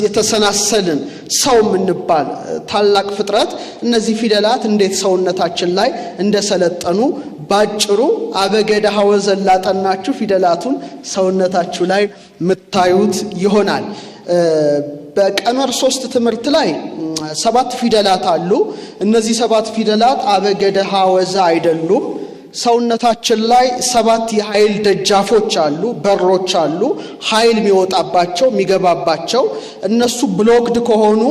የተሰናሰልን ሰው ምንባል ታላቅ ፍጥረት እነዚህ ፊደላት እንዴት ሰውነታችን ላይ እንደሰለጠኑ ባጭሩ አበገደ ሐወዘን ላጠናችሁ ፊደላቱን ሰውነታችሁ ላይ ምታዩት ይሆናል። በቀመር 3 ትምህርት ላይ 7 ፊደላት አሉ። እነዚህ 7 ፊደላት አበገደ ሐወዘ አይደሉም። ሰውነታችን ላይ 7 የኃይል ደጃፎች አሉ፣ በሮች አሉ፣ ኃይል የሚወጣባቸው የሚገባባቸው። እነሱ ብሎክድ ከሆኑ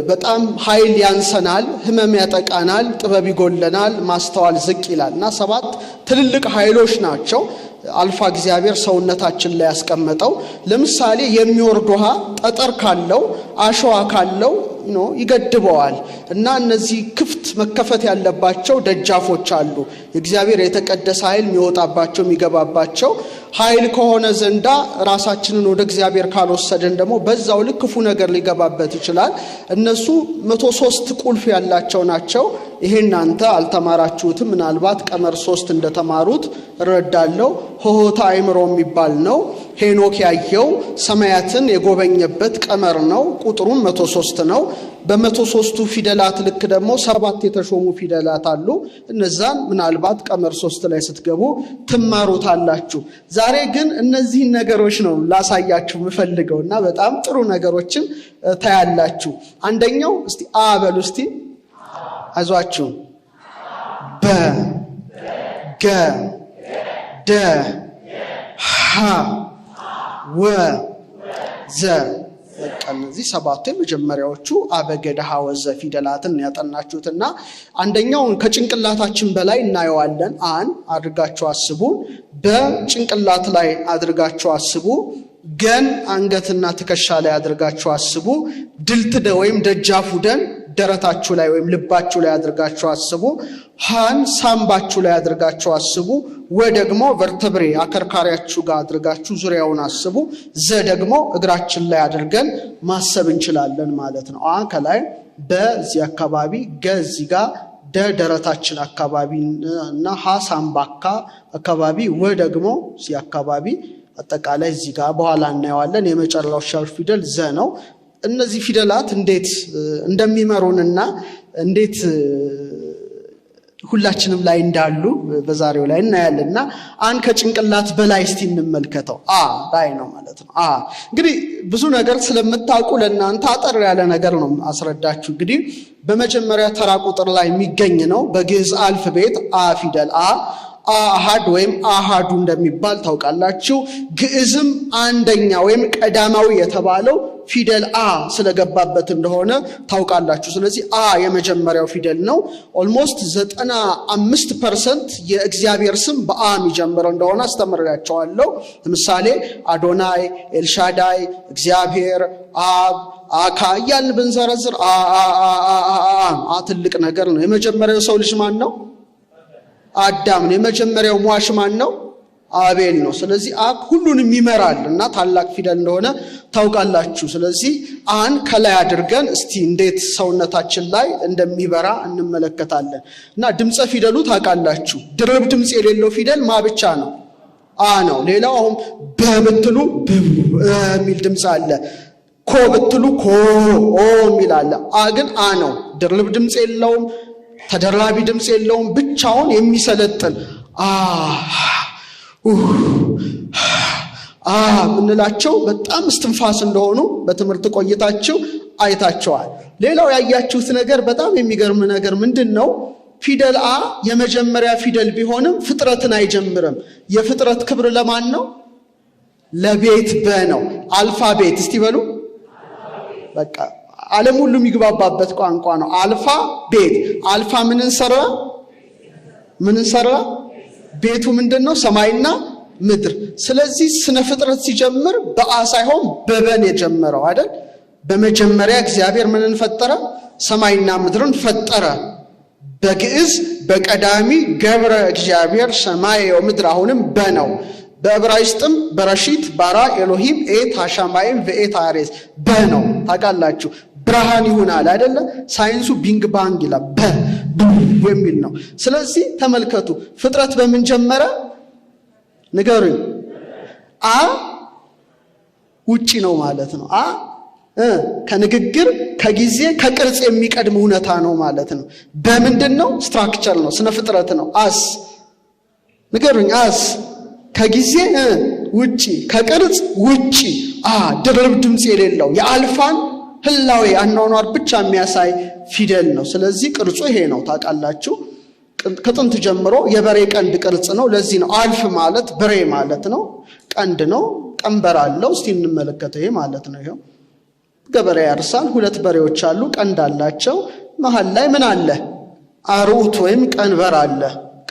በጣም ኃይል ያንሰናል፣ ህመም ያጠቃናል፣ ጥበብ ይጎለናል፣ ማስተዋል ዝቅ ይላልና 7 ትልልቅ ኃይሎች ናቸው አልፋ እግዚአብሔር ሰውነታችን ላይ ያስቀመጠው። ለምሳሌ የሚወርድ ውሃ ጠጠር ካለው አሸዋ ካለው ይገድበዋል እና እነዚህ ክፍት መከፈት ያለባቸው ደጃፎች አሉ። እግዚአብሔር የተቀደሰ ኃይል የሚወጣባቸው የሚገባባቸው ኃይል ከሆነ ዘንዳ ራሳችንን ወደ እግዚአብሔር ካልወሰደን ደግሞ በዛው ልክ ክፉ ነገር ሊገባበት ይችላል። እነሱ 103 ቁልፍ ያላቸው ናቸው። ይሄን አንተ አልተማራችሁትም፣ ምናልባት ቀመር 3 እንደተማሩት እረዳለሁ። ሆሆታ አይምሮ የሚባል ነው። ሄኖክ ያየው ሰማያትን የጎበኘበት ቀመር ነው። ቁጥሩም 103 ነው። በ103ቱ ፊደላት ልክ ደግሞ 7 የተሾሙ ፊደላት አሉ። እነዛን ምናልባት ቀመር 3 ላይ ስትገቡ ትማሩታላችሁ። ዛሬ ግን እነዚህን ነገሮች ነው ላሳያችሁ የምፈልገውና በጣም ጥሩ ነገሮችን ታያላችሁ። አንደኛው እስቲ አ በሉ እስቲ አይዟችሁ። በ ገ ደ ሐ ወ ዘ በቃ እነዚህ 7 የመጀመሪያዎቹ አበገደ ሐወዘ ፊደላትን ያጠናችሁትና አንደኛውን ከጭንቅላታችን በላይ እናየዋለን። አን አድርጋችሁ አስቡ። በጭንቅላት ላይ አድርጋችሁ አስቡ። ገን አንገትና ትከሻ ላይ አድርጋችሁ አስቡ። ድልትደ ወይም ደጃፉ ደን ደረታችሁ ላይ ወይም ልባችሁ ላይ አድርጋችሁ አስቡ። ሃን ሳምባችሁ ላይ አድርጋችሁ አስቡ። ወ ደግሞ ቨርተብሬ አከርካሪያችሁ ጋር አድርጋችሁ ዙሪያውን አስቡ። ዘ ደግሞ እግራችን ላይ አድርገን ማሰብ እንችላለን ማለት ነው። አ ከላይ በዚህ አካባቢ፣ ገ እዚህ ጋር፣ ደ ደረታችን አካባቢ እና ሐ ሳምባካ አካባቢ፣ ወ ደግሞ እዚህ አካባቢ አጠቃላይ እዚህ ጋር በኋላ እናየዋለን። የመጨረሻው ፊደል ዘ ነው። እነዚህ ፊደላት እንዴት እንደሚመሩንና እንዴት ሁላችንም ላይ እንዳሉ በዛሬው ላይ እናያለንና አን ከጭንቅላት በላይ እስቲ እንመልከተው። አ ላይ ነው ማለት ነው። አ እንግዲህ ብዙ ነገር ስለምታውቁ ለእናንተ አጠር ያለ ነገር ነው አስረዳችሁ። እንግዲህ በመጀመሪያ ተራ ቁጥር ላይ የሚገኝ ነው። በግዕዝ አልፋቤት አ ፊደል አሃድ ወይም አሃዱ እንደሚባል ታውቃላችሁ። ግዕዝም አንደኛ ወይም ቀዳማዊ የተባለው ፊደል አ ስለገባበት እንደሆነ ታውቃላችሁ። ስለዚህ አ የመጀመሪያው ፊደል ነው። ኦልሞስት 95% የእግዚአብሔር ስም በአ የሚጀምረው እንደሆነ አስተምራችኋለሁ። ለምሳሌ አዶናይ፣ ኤልሻዳይ፣ እግዚአብሔር፣ አብ፣ አካ እያልን ብንዘረዝር አ ትልቅ ነገር ነው። የመጀመሪያው ሰው ልጅ ማን ነው? አዳም ነው። የመጀመሪያው ሟች ማን ነው? አቤል ነው። ስለዚህ አብ ሁሉንም ይመራል እና ታላቅ ፊደል እንደሆነ ታውቃላችሁ። ስለዚህ አን ከላይ አድርገን እስቲ እንዴት ሰውነታችን ላይ እንደሚበራ እንመለከታለን። እና ድምጸ ፊደሉ ታውቃላችሁ። ድርብ ድምጽ የሌለው ፊደል ማ ብቻ ነው? አ ነው። ሌላው አሁን በብትሉ የሚል ድምጽ አለ። ኮ ብትሉ ኮ ኦ የሚል አለ። አ ግን አ ነው። ድርብ ድምጽ የለውም፣ ተደራቢ ድምጽ የለውም። ብቻውን የሚሰለጥን ምንላቸው በጣም እስትንፋስ እንደሆኑ በትምህርት ቆይታችሁ አይታችኋል። ሌላው ያያችሁት ነገር በጣም የሚገርም ነገር ምንድነው? ፊደል አ የመጀመሪያ ፊደል ቢሆንም ፍጥረትን አይጀምርም። የፍጥረት ክብር ለማን ነው? ለቤት በ ነው። አልፋቤት እስቲ በሉ። በቃ ዓለም ሁሉ የሚግባባበት ቋንቋ ነው። አልፋ ቤት። አልፋ ምንን ሰራ? ቤቱ ምንድነው? ሰማይና ምድር። ስለዚህ ስነ ፍጥረት ሲጀምር በአ ሳይሆን በበን የጀመረው አይደል? በመጀመሪያ እግዚአብሔር ምንን ፈጠረ? ሰማይና ምድርን ፈጠረ። በግዕዝ በቀዳሚ ገብረ እግዚአብሔር ሰማይ ወምድር አሁንም በነው። በዕብራይስጥም በረሺት ባራ ኤሎሂም ኤት ሃሻማይም ወኤት አሬስ በነው። ታውቃላችሁ ብርሃን ይሆናል አይደለ? ሳይንሱ ቢንግ ባንግ ይላል በሚል ነው። ስለዚህ ተመልከቱ ፍጥረት በምን ጀመረ? ንገሩኝ። አ ውጪ ነው ማለት ነው። ከንግግር ከጊዜ ከቅርጽ የሚቀድም እውነታ ነው ማለት ነው። በምንድነው? ስትራክቸር ነው፣ ስነ ፍጥረት ነው። አስ ንገሩኝ። አስ ከጊዜ ውጪ ከቅርጽ ውጪ ድርብ ድምጽ የሌለው የአልፋን ህላዌ አኗኗር ብቻ የሚያሳይ ፊደል ነው። ስለዚህ ቅርጹ ይሄ ነው ታውቃላችሁ። ከጥንት ጀምሮ የበሬ ቀንድ ቅርጽ ነው። ለዚህ ነው አልፍ ማለት በሬ ማለት ነው። ቀንድ ነው፣ ቀንበር አለው። እስቲ እንመለከተው። ይሄ ማለት ነው። ይሄው ገበሬ ያርሳል። 2 በሬዎች አሉ፣ ቀንድ አላቸው። መሃል ላይ ምን አለ? አሩት ወይም ቀንበር አለ።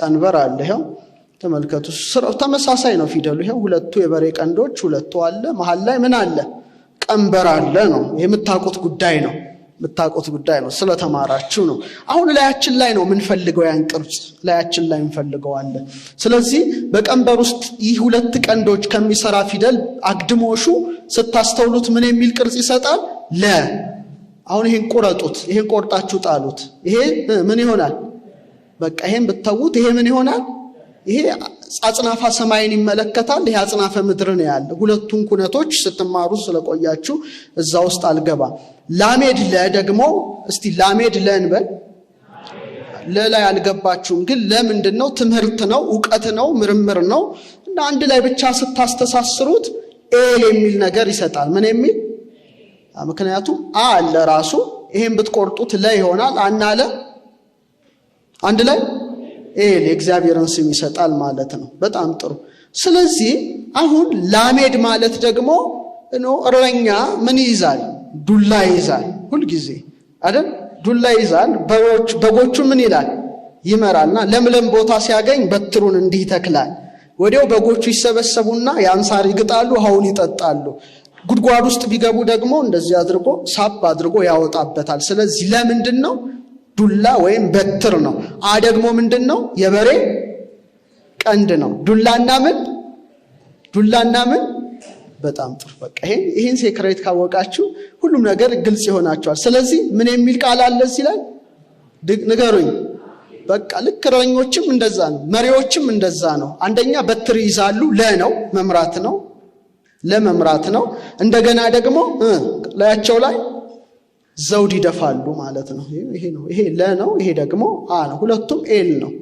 ቀንበር አለ። ይሄው ተመልከቱ። ተመሳሳይ ነው ፊደሉ። ይሄው 2 የበሬ ቀንዶች 2 አለ። መሃል ላይ ምን አለ? ቀንበር አለ ነው። የምታውቁት ጉዳይ ነው። የምታውቁት ጉዳይ ነው። ስለተማራችሁ ነው። አሁን ላያችን ላይ ነው የምንፈልገው ያን ቅርጽ ላያችን ላይ እንፈልገዋለን። ስለዚህ በቀንበር ውስጥ ይህ 2 ቀንዶች ከሚሰራ ፊደል አግድሞሹ ስታስተውሉት ምን የሚል ቅርጽ ይሰጣል? ለ። አሁን ይሄን ቆረጡት፣ ይሄን ቆርጣችሁ ጣሉት። ይሄ ምን ይሆናል? በቃ ይሄን ብትተውት ይሄ ምን ይሆናል? ይሄ አጽናፈ ሰማይን ይመለከታል። ይሄ አጽናፈ ምድርን ያለ ሁለቱን ኩነቶች ስትማሩ ስለቆያችሁ እዛ ውስጥ አልገባም። ላሜድ ለ ደግሞ እስቲ ላሜድ ለን በል። ለላይ አልገባችሁም፣ ግን ለምንድነው? ትምህርት ነው፣ ዕውቀት ነው፣ ምርምር ነው። እና አንድ ላይ ብቻ ስታስተሳስሩት ኤል የሚል ነገር ይሰጣል። ምን የሚል? ምክንያቱም አለ ራሱ። ይሄን ብትቆርጡት ለ ይሆናል። አናለ አንድ ላይ ኤል የእግዚአብሔርን ስም ይሰጣል ማለት ነው። በጣም ጥሩ። ስለዚህ አሁን ላሜድ ማለት ደግሞ እረኛ ምን ይይዛል? ዱላ ይይዛል። ሁሉ ጊዜ አይደል? ዱላ ይይዛል። በጎቹ ምን ይላል? ይመራልና ለምለም ቦታ ሲያገኝ በትሩን እንዲህ ይተክላል። ወዲያው በጎቹ ይሰበሰቡና ያንሳር ይግጣሉ፣ ውሃውን ይጠጣሉ። ጉድጓድ ውስጥ ቢገቡ ደግሞ እንደዚህ አድርጎ ሳብ አድርጎ ያወጣበታል። ስለዚህ ለምንድነው? ዱላ ወይም በትር ነው። ደግሞ ምንድነው? የበሬ ቀንድ ነው። ዱላና ምን በጣም ጥሩ። በቃ ይሄን ሴክሬት ካወቃችሁ ሁሉም ነገር ግልጽ ይሆናችኋል። ስለዚህ ምን የሚል ቃል አለ እዚህ ላይ ንገሩኝ። በቃ ልክ እረኞችም እንደዛ ነው፣ መሪዎችም እንደዛ ነው። አንደኛ በትር ይዛሉ፣ ለነው መምራት ነው፣ ለመምራት ነው። እንደገና ደግሞ ላያቸው ላይ ዘውድ ይደፋሉ ማለት ነው። ይሄ ነው፣ ይሄ ለ ነው፣ ይሄ ደግሞ አ ነው። ሁለቱም ኤል ነው።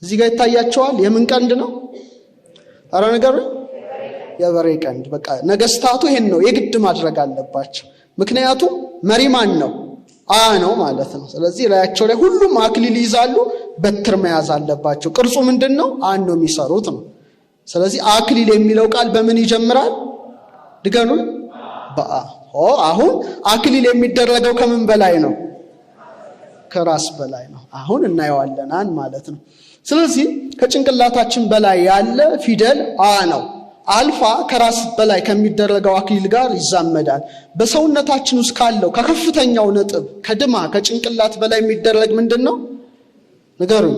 እዚህ ጋር ይታያቸዋል። የምን ቀንድ ነው? አረ ነገር የበሬ ቀንድ። በቃ ነገስታቱ ይሄን ነው የግድ ማድረግ አለባቸው። ምክንያቱም መሪ ማን ነው? አ ነው ማለት ነው። ስለዚህ ላያቸው ላይ ሁሉም አክሊል ይዛሉ፣ በትር መያዝ አለባቸው። ቅርጹ ምንድነው? አን ነው የሚሰሩት ነው። ስለዚህ አክሊል የሚለው ቃል በምን ይጀምራል? ድገኑ። በአ። አሁን አክሊል የሚደረገው ከምን በላይ ነው? ከራስ በላይ ነው። አሁን እናየዋለን ማለት ነው። ስለዚህ ከጭንቅላታችን በላይ ያለ ፊደል አ ነው። አልፋ ከራስ በላይ ከሚደረገው አክሊል ጋር ይዛመዳል። በሰውነታችን ውስጥ ካለው ከከፍተኛው ነጥብ ከድማ ከጭንቅላት በላይ የሚደረግ ምንድነው? ንገሩኝ።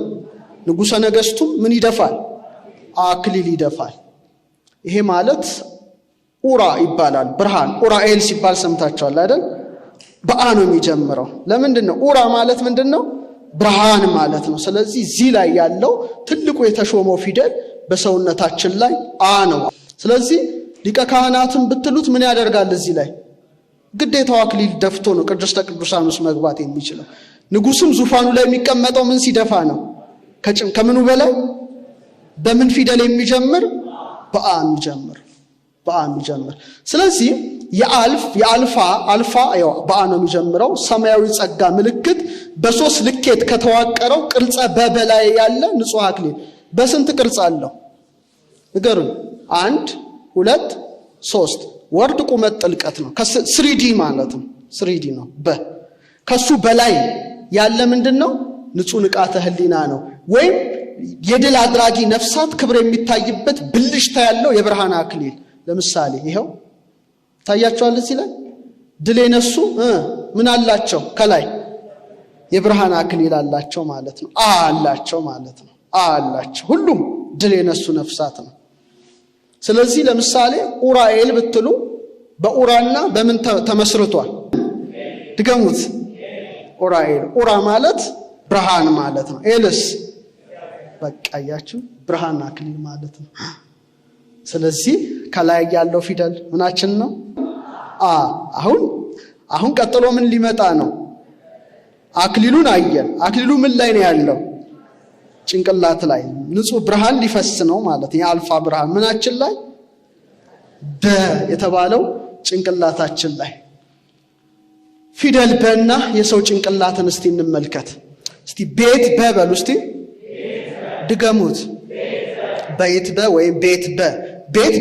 ንጉሠ ነገሥቱም ምን ይደፋል? አክሊል ይደፋል። ይሄ ማለት ኡራ ይባላል። ብርሃን ኡራኤል ሲባል ሰምታችኋል አይደል? በአ ነው የሚጀምረው። ለምንድነው? ኡራ ማለት ምንድነው? ብርሃን ማለት ነው። ስለዚህ እዚህ ላይ ያለው ትልቁ የተሾመው ፊደል በሰውነታችን ላይ አ ነው። ስለዚህ ሊቀ ካህናትን ብትሉት ምን ያደርጋል? እዚህ ላይ ግዴታው አክሊል ደፍቶ ነው ቅድስተ ቅዱሳን ውስጥ መግባት የሚችለው። ንጉስም ዙፋኑ ላይ የሚቀመጠው ምን ሲደፋ ነው? ከምኑ በላይ? በምን ፊደል የሚጀምር? በአ የሚጀምር። ስለዚህ አልፋ ያው በአ ነው የሚጀምረው። ሰማያዊ ጸጋ ምልክት በ3 ልኬት ከተዋቀረው ቅርጸ በበላይ ያለ ንጹህ አክሊል በስንት ቅርጽ አለው? ንገሩኝ። 1 2 3 ወርድ ቁመት ጥልቀት ነው። ከ3D ማለት ነው። 3D ነው። ከሱ በላይ ያለ ምንድነው? ንጹህ ንቃተ ህሊና ነው። ወይም የድል አድራጊ ነፍሳት ክብር የሚታይበት ብልሽታ ያለው የብርሃን አክሊል። ለምሳሌ ይሄው ታያቸዋል። እዚህ ላይ ድል የነሱ ምን አላቸው? ከላይ የብርሃን አክሊል አላቸው ማለት ነው። አላቸው ማለት ነው። አላቸው ሁሉም ድል የነሱ ነፍሳት ነው። ስለዚህ ለምሳሌ ኡራኤል ብትሉ በኡራና በምን ተመስርቷል? ድገሙት። ኡራኤል። ኡራ ማለት ብርሃን ማለት ነው። ኤልስ በቃ ያያችሁ ብርሃን አክሊል ማለት ነው። ስለዚህ ከላይ ያለው ፊደል ምናችን ነው? አ። አሁን ቀጥሎ ምን ሊመጣ ነው? አክሊሉን አየን። አክሊሉ ምን ላይ ነው ያለው? ጭንቅላት ላይ ንጹህ ብርሃን ሊፈስ ነው ማለት ነው። የአልፋ ብርሃን ምናችን ላይ? በ የተባለው ጭንቅላታችን ላይ። ፊደል በና የሰው ጭንቅላትን እስቲ እንመልከት። እስቲ ቤት በበሉ እስቲ ድገሙት። ቤት በ ወይም ቤት በ።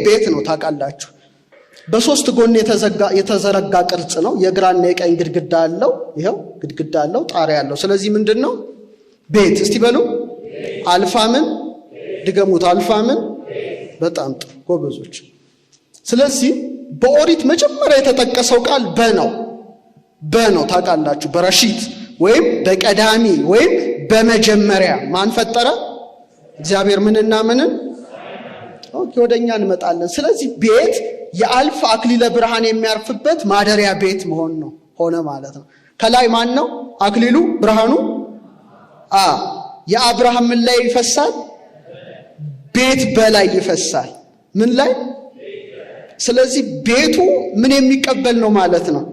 ቤት ነው ታውቃላችሁ። በሶስት ጎን የተዘረጋ ቅርጽ ነው። የግራና የቀኝ ግድግዳ አለው። ይሄው ግድግዳ አለው፣ ጣሪያ አለው። ስለዚህ ምንድነው? ቤት። እስቲ በሉ አልፋ ምን? ድገሙት። አልፋ ምን? በጣም ጥሩ ጎበዞች። ስለዚህ በኦሪት መጀመሪያ የተጠቀሰው ቃል በነው ታውቃላችሁ። በራሺት ወይም በቀዳሚ ወይም በመጀመሪያ ማን ፈጠረ? እግዚአብሔር። ምንና ምንን? ኦኬ ወደኛ እንመጣለን። ስለዚህ ቤት የአልፋ አክሊለ ብርሃን የሚያርፍበት ማደሪያ ቤት መሆን ነው ሆነ ማለት ነው። ከላይ ማን ነው አክሊሉ ብርሃኑ? የአብርሃም ምን ላይ ይፈሳል? ቤት በላይ ይፈሳል። ምን ላይ? ስለዚህ ቤቱ ምን የሚቀበል ነው ማለት ነው?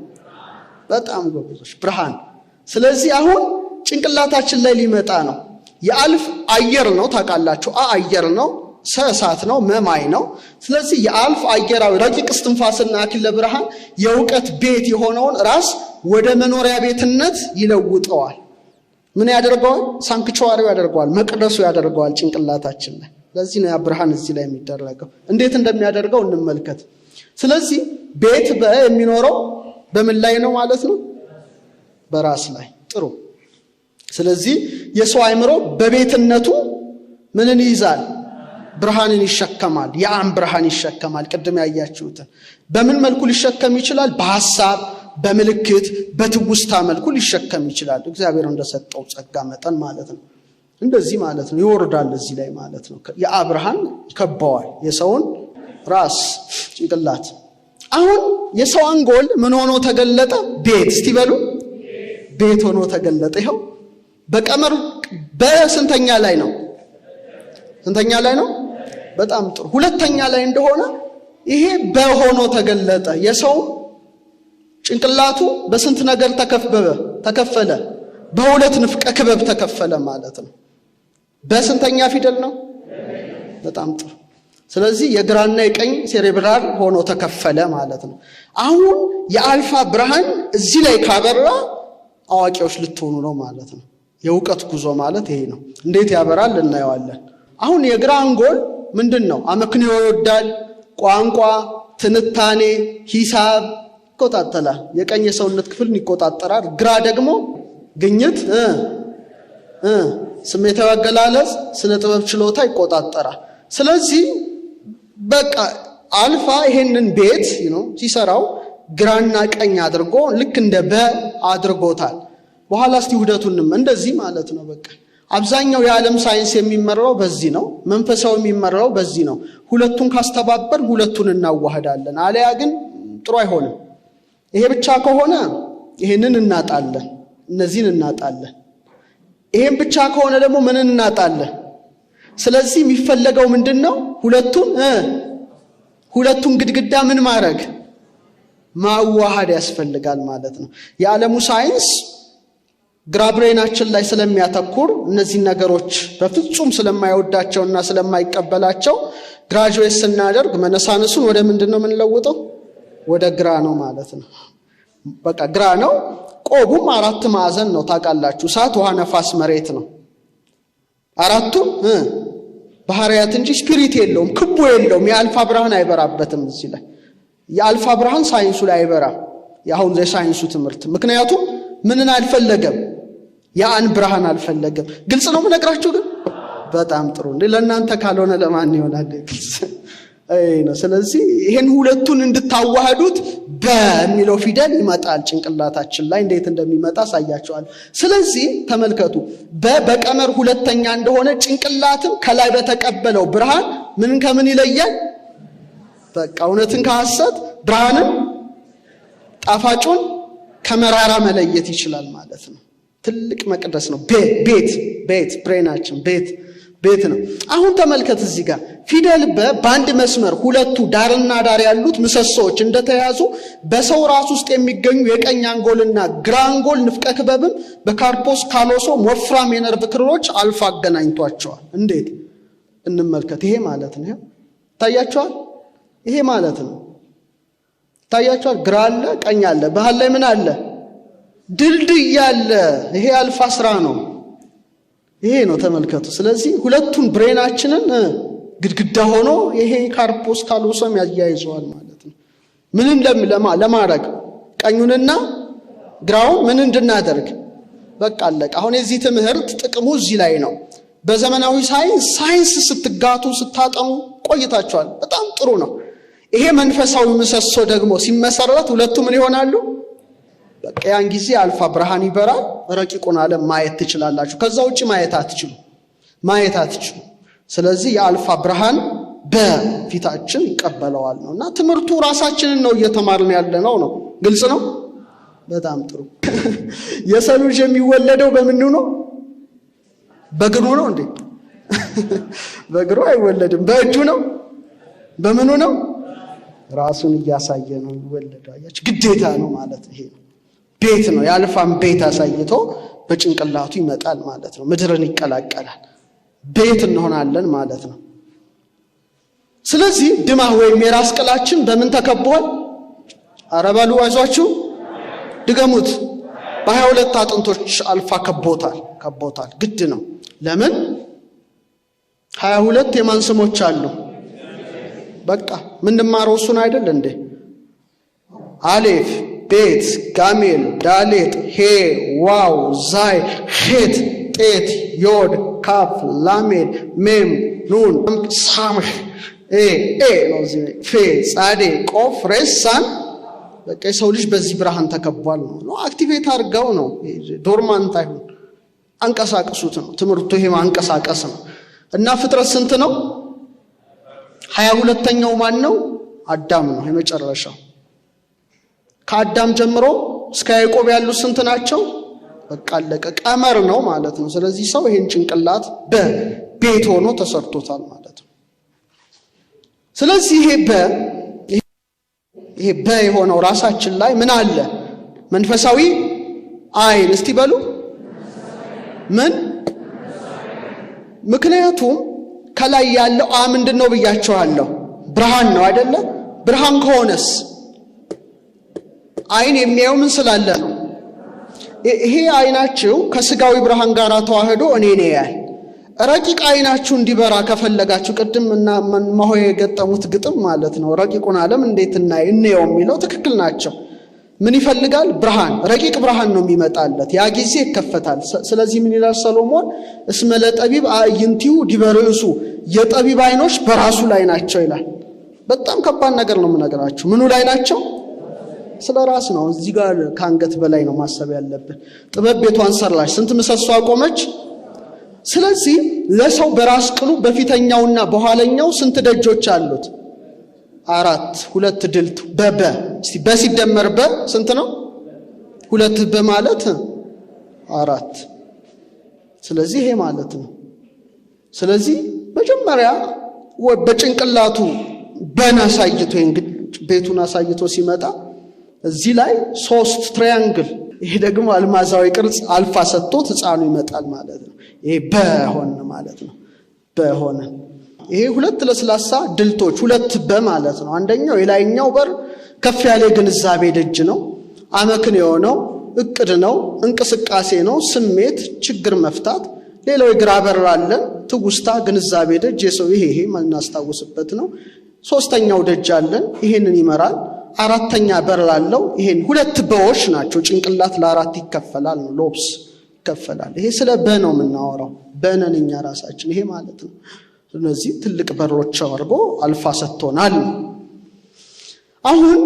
በጣም ጎበዞች፣ ብርሃን። ስለዚህ አሁን ጭንቅላታችን ላይ ሊመጣ ነው። የአልፍ አየር ነው ታውቃላችሁ። አየር ነው፣ እሳት ነው፣ መማይ ነው። ስለዚህ የአልፍ አየራዊ ረቂቅ እስትንፋስና አክሊለ ብርሃን የእውቀት ቤት የሆነውን ራስ ወደ መኖሪያ ቤትነት ይለውጠዋል። ምን ያደርገዋል? ሳንክቹዋሪው ያደርገዋል፣ መቅደሱ ያደርገዋል ጭንቅላታችን ላይ። ለዚህ ነው ያ ብርሃን እዚህ ላይ የሚደረገው። እንዴት እንደሚያደርገው እንመልከት። ስለዚህ ቤት የሚኖረው በምን ላይ ነው ማለት ነው? በራስ ላይ። ጥሩ። ስለዚህ የሰው አእምሮ በቤትነቱ ምንን ይይዛል? ብርሃንን ይሸከማል። የአም ብርሃን ይሸከማል። ቅድም ያያችሁትን በምን መልኩ ሊሸከም ይችላል? በሐሳብ፣ በምልክት፣ በትውስታ መልኩ ሊሸከም ይችላል። እግዚአብሔር እንደሰጠው ጸጋ መጠን ማለት ነው። እንደዚህ ማለት ነው። ይወርዳል እዚህ ላይ ማለት ነው። የአብርሃን ይከበዋል የሰውን ራስ ጭንቅላት። አሁን የሰው አንጎል ምን ሆኖ ተገለጠ? ቤት። እስቲ በሉ ቤት ሆኖ ተገለጠ። ይኸው በቀመር በስንተኛ ላይ ነው? ስንተኛ ላይ ነው? በጣም ጥሩ። ሁለተኛ ላይ እንደሆነ ይሄ በሆኖ ተገለጠ። የሰው ጭንቅላቱ በስንት ነገር ተከፈለ? በሁለት ንፍቀ ክበብ ተከፈለ ማለት ነው። በስንተኛ ፊደል ነው? በጣም ጥሩ። ስለዚህ የግራና የቀኝ ሴሬብራል ሆኖ ተከፈለ ማለት ነው። አሁን የአልፋ ብርሃን እዚህ ላይ ካበራ አዋቂዎች ልትሆኑ ነው ማለት ነው። የእውቀት ጉዞ ማለት ይሄ ነው። እንዴት ያበራል እናየዋለን። አሁን የግራ አንጎል ምንድነው? አመክንዮ ይወዳል፣ ቋንቋ፣ ትንታኔ፣ ሂሳብ ይቆጣጠራል። የቀኝ የሰውነት ክፍልን ይቆጣጠራል። ግራ ደግሞ ግኝት፣ ስሜታዊ አገላለጽ፣ ስነ ጥበብ ችሎታ ይቆጣጠራል። ስለዚህ በቃ አልፋ ይሄንን ቤት ሲሰራው ግራና ቀኝ አድርጎ ልክ እንደ በ አድርጎታል። በኋላ እስቲ ውህደቱንም እንደዚህ ማለት ነው። በቃ አብዛኛው የዓለም ሳይንስ የሚመራው በዚህ ነው። መንፈሳው የሚመራው በዚህ ነው። ሁለቱን ካስተባበር ሁለቱን እናዋህዳለን። አለያ ግን ጥሩ አይሆንም። ይሄ ብቻ ከሆነ ይሄንን እናጣለን፣ እነዚህን እናጣለን። ይሄን ብቻ ከሆነ ደግሞ ምን እናጣለን? ስለዚህ የሚፈለገው ምንድነው? ሁለቱን ግድግዳ ምን ማድረግ? ማዋሃድ ያስፈልጋል ማለት ነው። የዓለሙ ሳይንስ ግራ ብሬናችን ላይ ስለሚያተኩር እነዚህ ነገሮች በፍጹም ስለማይወዳቸውና ስለማይቀበላቸው ግራጁዌት ስናደርግ መነሳነሱን ወደ ምንድነው የምንለውጠው? ወደ ግራ ነው ማለት ነው። በቃ ግራ ነው። ቆቡም 4 ማዕዘን ነው ታውቃላችሁ። እሳት፣ ውሃ፣ ነፋስ፣ መሬት ነው። አራቱም ባህሪያት እንጂ ስፒሪት የለውም፣ ክቡ የለውም። የአልፋ ብርሃን አይበራበትም እዚህ ላይ። የአልፋ ብርሃን ሳይንሱ ላይ አይበራም። ያሁን የሳይንሱ ትምህርት ምክንያቱም ምንን አልፈለገም? ያን ብርሃን አልፈለገም። ግልጽ ነው የምነግራችሁ ግን በጣም ጥሩ። ለእናንተ ካልሆነ ለማን ይሆናል? ግልጽ ነው። ስለዚህ ይሄን ሁለቱን እንድታዋህዱት በሚለው ፊደል ይመጣል ጭንቅላታችን ላይ። እንዴት እንደሚመጣ ሳያቸዋል። ስለዚህ ተመልከቱ፣ በቀመር ሁለተኛ እንደሆነ ጭንቅላትም ከላይ በተቀበለው ብርሃን ምን ከምን ይለያል? በቃ እውነትን ከሐሰት፣ ብርሃንን ጣፋጩን ከመራራ መለየት ይችላል ማለት ነው። ትልቅ መቅደስ ነው። ቤት ብሬናችን ቤት ነው። አሁን ተመልከት እዚህ ጋር ፊደል በአንድ መስመር ሁለቱ ዳርና ዳር ያሉት ምሰሶዎች እንደተያዙ በሰው ራስ ውስጥ የሚገኙ የቀኝ አንጎልና ግራ አንጎል ንፍቀ ክበብም በካርፖስ ካሎሶም ወፍራም የነርቭ ክሮች አልፋ አገናኝቷቸዋል። እንዴት እንመልከት። ይሄ ማለት ነው ታያቸዋል። ይሄ ማለት ነው ታያቸዋል። ግራ አለ ቀኝ አለ፣ በኋላ ላይ ምን አለ? ድልድይ አለ። ይሄ አልፋ ስራ ነው። ይሄ ነው ተመልከቱ። ስለዚህ ሁለቱን ብሬናችንን ግድግዳ ሆኖ ይሄ ካርፖስ ካሎሶም ያያይዘዋል ማለት ነው። ምንም ለማድረግ ቀኙንና ግራውን ምን እንድናደርግ በቃ አለቀ። አሁን የዚህ ትምህርት ጥቅሙ እዚህ ላይ ነው። በዘመናዊ ሳይንስ ስትጋቱ ስታጠኑ ቆይታችኋል። በጣም ጥሩ ነው። ይሄ መንፈሳዊ ምሰሶ ደግሞ ሲመሰረት ሁለቱ ምን ይሆናሉ? በቃ ያን ጊዜ አልፋ ብርሃን ይበራል። ረቂቁን ዓለም ማየት ትችላላችሁ። ከዛ ውጪ ማየት አትችሉ። ስለዚህ የአልፋ ብርሃን በፊታችን ይቀበለዋል ነውና ትምህርቱ ራሳችንን ነው እየተማርን ያለነው ነው። ግልጽ ነው። በጣም ጥሩ። የሰው ልጅ የሚወለደው በምኑ ነው? በእግሩ ነው እንዴ? በእግሩ አይወለድም። በእጁ ነው። በምኑ ነው? ራሱን እያሳየ ነው የሚወለደው። አያችሁ፣ ግዴታ ነው ማለት ይሄ ነው። ቤት ነው። የአልፋን ቤት አሳይቶ በጭንቅላቱ ይመጣል ማለት ነው። ምድርን ይቀላቀላል። ቤት እንሆናለን ማለት ነው። ስለዚህ ድማህ ወይም የራስ ቅላችን በምን ተከቧል? አረባሉ አይዟችሁ ድገሙት። በ22 አጥንቶች አልፋ ከቦታል። ግድ ነው። ለምን 22 የማን ስሞች አሉ? በቃ ምንማረው እሱን አይደል እንዴ? አሌፍ፣ ቤት፣ ጋሜል፣ ዳሌጥ፣ ሄ፣ ዋው፣ ዛይ፣ ሄት፣ ጤት፣ ዮድ፣ ካፍ፣ ላሜድ፣ ሜም፣ ኑን፣ ሳምህ፣ ኤ ነው እዚህ ፌ፣ ጻዴ፣ ቆፍ፣ ሬሳን በቃ የሰው ልጅ በዚህ ብርሃን ተከቧል ነው። አክቲቬት አድርገው ነው። ዶርማንት አይሁን፣ አንቀሳቅሱት ነው ትምህርቱ። ይሄ ማንቀሳቀስ ነው። እና ፍጥረት ስንት ነው? 22ኛው ማን ነው? አዳም ነው የመጨረሻው። ከአዳም ጀምሮ እስከ ያዕቆብ ያሉት ስንት ናቸው? በቃ አለቀ። ቀመር ነው ማለት ነው። ስለዚህ ሰው ይሄን ጭንቅላት በቤት ሆኖ ተሰርቶታል ማለት ነው። ስለዚህ ይሄ የሆነው ራሳችን ላይ ምን አለ? መንፈሳዊ አይን። እስቲ በሉ ምን? ምክንያቱም ከላይ ያለው ምንድነው ብያቸዋለሁ? ብርሃን ነው አይደለ? ብርሃን ከሆነስ አይን የሚያየው ምን ስላለ ነው? ይሄ አይናችሁ ከስጋዊ ብርሃን ጋር ተዋህዶ እኔ ነኝ ያል ረቂቅ አይናችሁ እንዲበራ ከፈለጋችሁ ቅድም እና ማሆይ የገጠሙት ግጥም ማለት ነው። ረቂቁን ዓለም እንዴት እንየው የሚለው ትክክል ናቸው። ምን ይፈልጋል? ብርሃን፣ ረቂቅ ብርሃን ነው የሚመጣለት። ያ ጊዜ ይከፈታል። ስለዚህ ምን ይላል ሰሎሞን? እስመ ለጠቢብ አዕይንቲሁ ዲበ ርእሱ፣ የጠቢብ አይኖች በራሱ ላይ ናቸው ይላል። በጣም ከባድ ነገር ነው የምነግራችሁ። ምኑ ላይ ናቸው? ስለ ራስ ነው። እዚህ ጋር ከአንገት በላይ ነው ማሰብ ያለብን። ጥበብ ቤቷን ሰራች፣ ስንት ምሰሶ አቆመች? ስለዚህ ለሰው በራስ ቅሉ በፊተኛውና በኋለኛው ስንት ደጆች አሉት? 4። 2 ድልት እስቲ በሲደመር ስንት ነው? 2 በማለት 4። ስለዚህ ይሄ ማለት ነው። ስለዚህ መጀመሪያ በጭንቅላቱ አሳይቶ እንግዲህ ቤቱን አሳይቶ ሲመጣ እዚህ ላይ 3 ትራያንግል፣ ይሄ ደግሞ አልማዛዊ ቅርጽ አልፋ ሰጥቶት ሕፃኑ ይመጣል ማለት ነው። ይሄ በሆነ ማለት ነው። በሆነ ይሄ 2 ለስላሳ ድልቶች 2 በማለት ነው። አንደኛው የላይኛው በር ከፍ ያለ ግንዛቤ ደጅ ነው። አመክን የሆነው እቅድ ነው፣ እንቅስቃሴ ነው፣ ስሜት፣ ችግር መፍታት። ሌላው የግራ በር አለን፣ ትውስታ፣ ግንዛቤ ደጅ፣ የሰው ይሄ ማናስታውስበት ነው። 3ኛው ደጅ አለን፣ ይሄንን ይመራል። 4ኛ በር አለው። ይሄን 2 በዎች ናቸው። ጭንቅላት ለ4 ይከፈላል ነው፣ ሎብስ ይከፈላል። ይሄ ስለ ነው የምናወራው። በነን እኛ ራሳችን ይሄ ማለት ነው። ስለዚህ ትልቅ በሮች አድርጎ አልፋ ሰጥቶናል። አሁን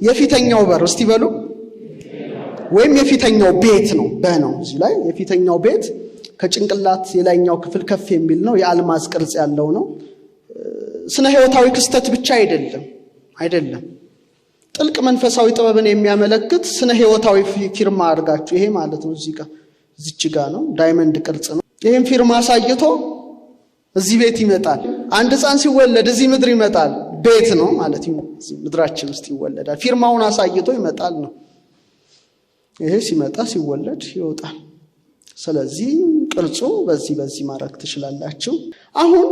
የፊተኛው በር እስቲ በሉ፣ ወይም የፊተኛው ቤት ነው። በነው እዚህ ላይ የፊተኛው ቤት ከጭንቅላት የላይኛው ክፍል ከፍ የሚል ነው። የአልማዝ ቅርጽ ያለው ነው። ስነ ህይወታዊ ክስተት ብቻ አይደለም። ጥልቅ መንፈሳዊ ጥበብን የሚያመለክት ስነ ህይወታዊ ፊርማ አድርጋችሁ ይሄ ማለት ነው። እዚች ጋር ነው ዳይመንድ ቅርጽ ነው። ይሄን ፊርማ አሳይቶ እዚህ ቤት ይመጣል። አንድ ሕፃን ሲወለድ እዚህ ምድር ይመጣል ቤት ነው ማለት ምድራችን ውስጥ ይወለዳል ፊርማውን አሳይቶ ይመጣል ነው ይሄ ሲመጣ ሲወለድ ይወጣል ስለዚህ ቅርጹ በዚህ ማረክ ትችላላችሁ አሁን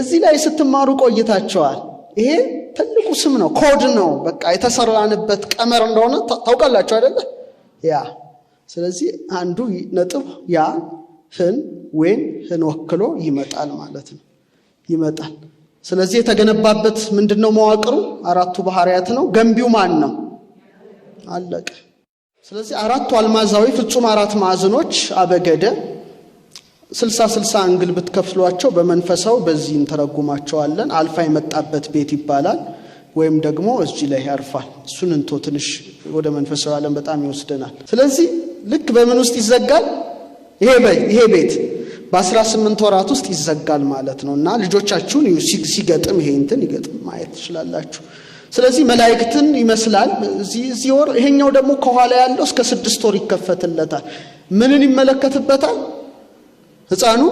እዚህ ላይ ስትማሩ ቆይታችኋል ይሄ ትልቁ ስም ነው ኮድ ነው በቃ የተሰራንበት ቀመር እንደሆነ ታውቃላችሁ አይደለ ያ ስለዚህ አንዱ ነጥብ ያ ህን ወክሎ ይመጣል ማለት ነው ይመጣል ስለዚህ የተገነባበት ምንድነው መዋቅሩ አራቱ ባህሪያት ነው ገንቢው ማን ነው አለቀ ስለዚህ አራቱ አልማዛዊ ፍጹም አራት ማዕዘኖች አበገደ 60 አንግል ብትከፍሏቸው በመንፈሳው በዚህ እንተረጉማቸዋለን አልፋ የመጣበት ቤት ይባላል ወይም ደግሞ እዚህ ላይ ያርፋል እሱን እንቶ ትንሽ ወደ መንፈሳው ዓለም በጣም ይወስደናል ስለዚህ ልክ በምን ውስጥ ይዘጋል ይሄ ቤት በ18 ወራት ውስጥ ይዘጋል ማለት ነውና ልጆቻችሁን ሲገጥም ይሄ እንትን ይገጥም ማየት ትችላላችሁ ስለዚህ መላእክትን ይመስላል እዚህ ወር ይሄኛው ደግሞ ከኋላ ያለው እስከ 6 ወር ይከፈትለታል ምንን ይመለከትበታል ሕፃኑ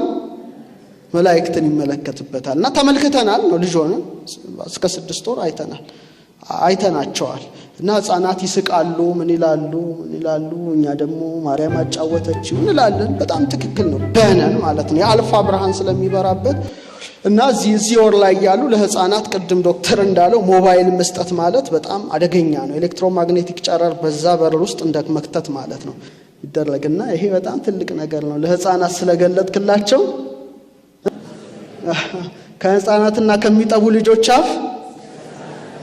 መላእክትን ይመለከትበታልና ተመልክተናል ነው ልጅ ሆነ እስከ 6 ወር አይተናቸዋል እና ሕፃናት ይስቃሉ ምን ይላሉ እኛ ደግሞ ማርያም አጫወተችው እንላለን በጣም ትክክል ነው በነን ማለት ነው የአልፋ ብርሃን ስለሚበራበት እና እዚህ ወር ላይ ያሉ ለሕፃናት ቅድም ዶክተር እንዳለው ሞባይል መስጠት ማለት በጣም አደገኛ ነው ኤሌክትሮማግኔቲክ ጨረር በዛ በር ውስጥ እንደመክተት ማለት ነው ይደረግና ይሄ በጣም ትልቅ ነገር ነው ለሕፃናት ስለገለጥክላቸው ከሕፃናትና ከሚጠቡ ልጆች አፍ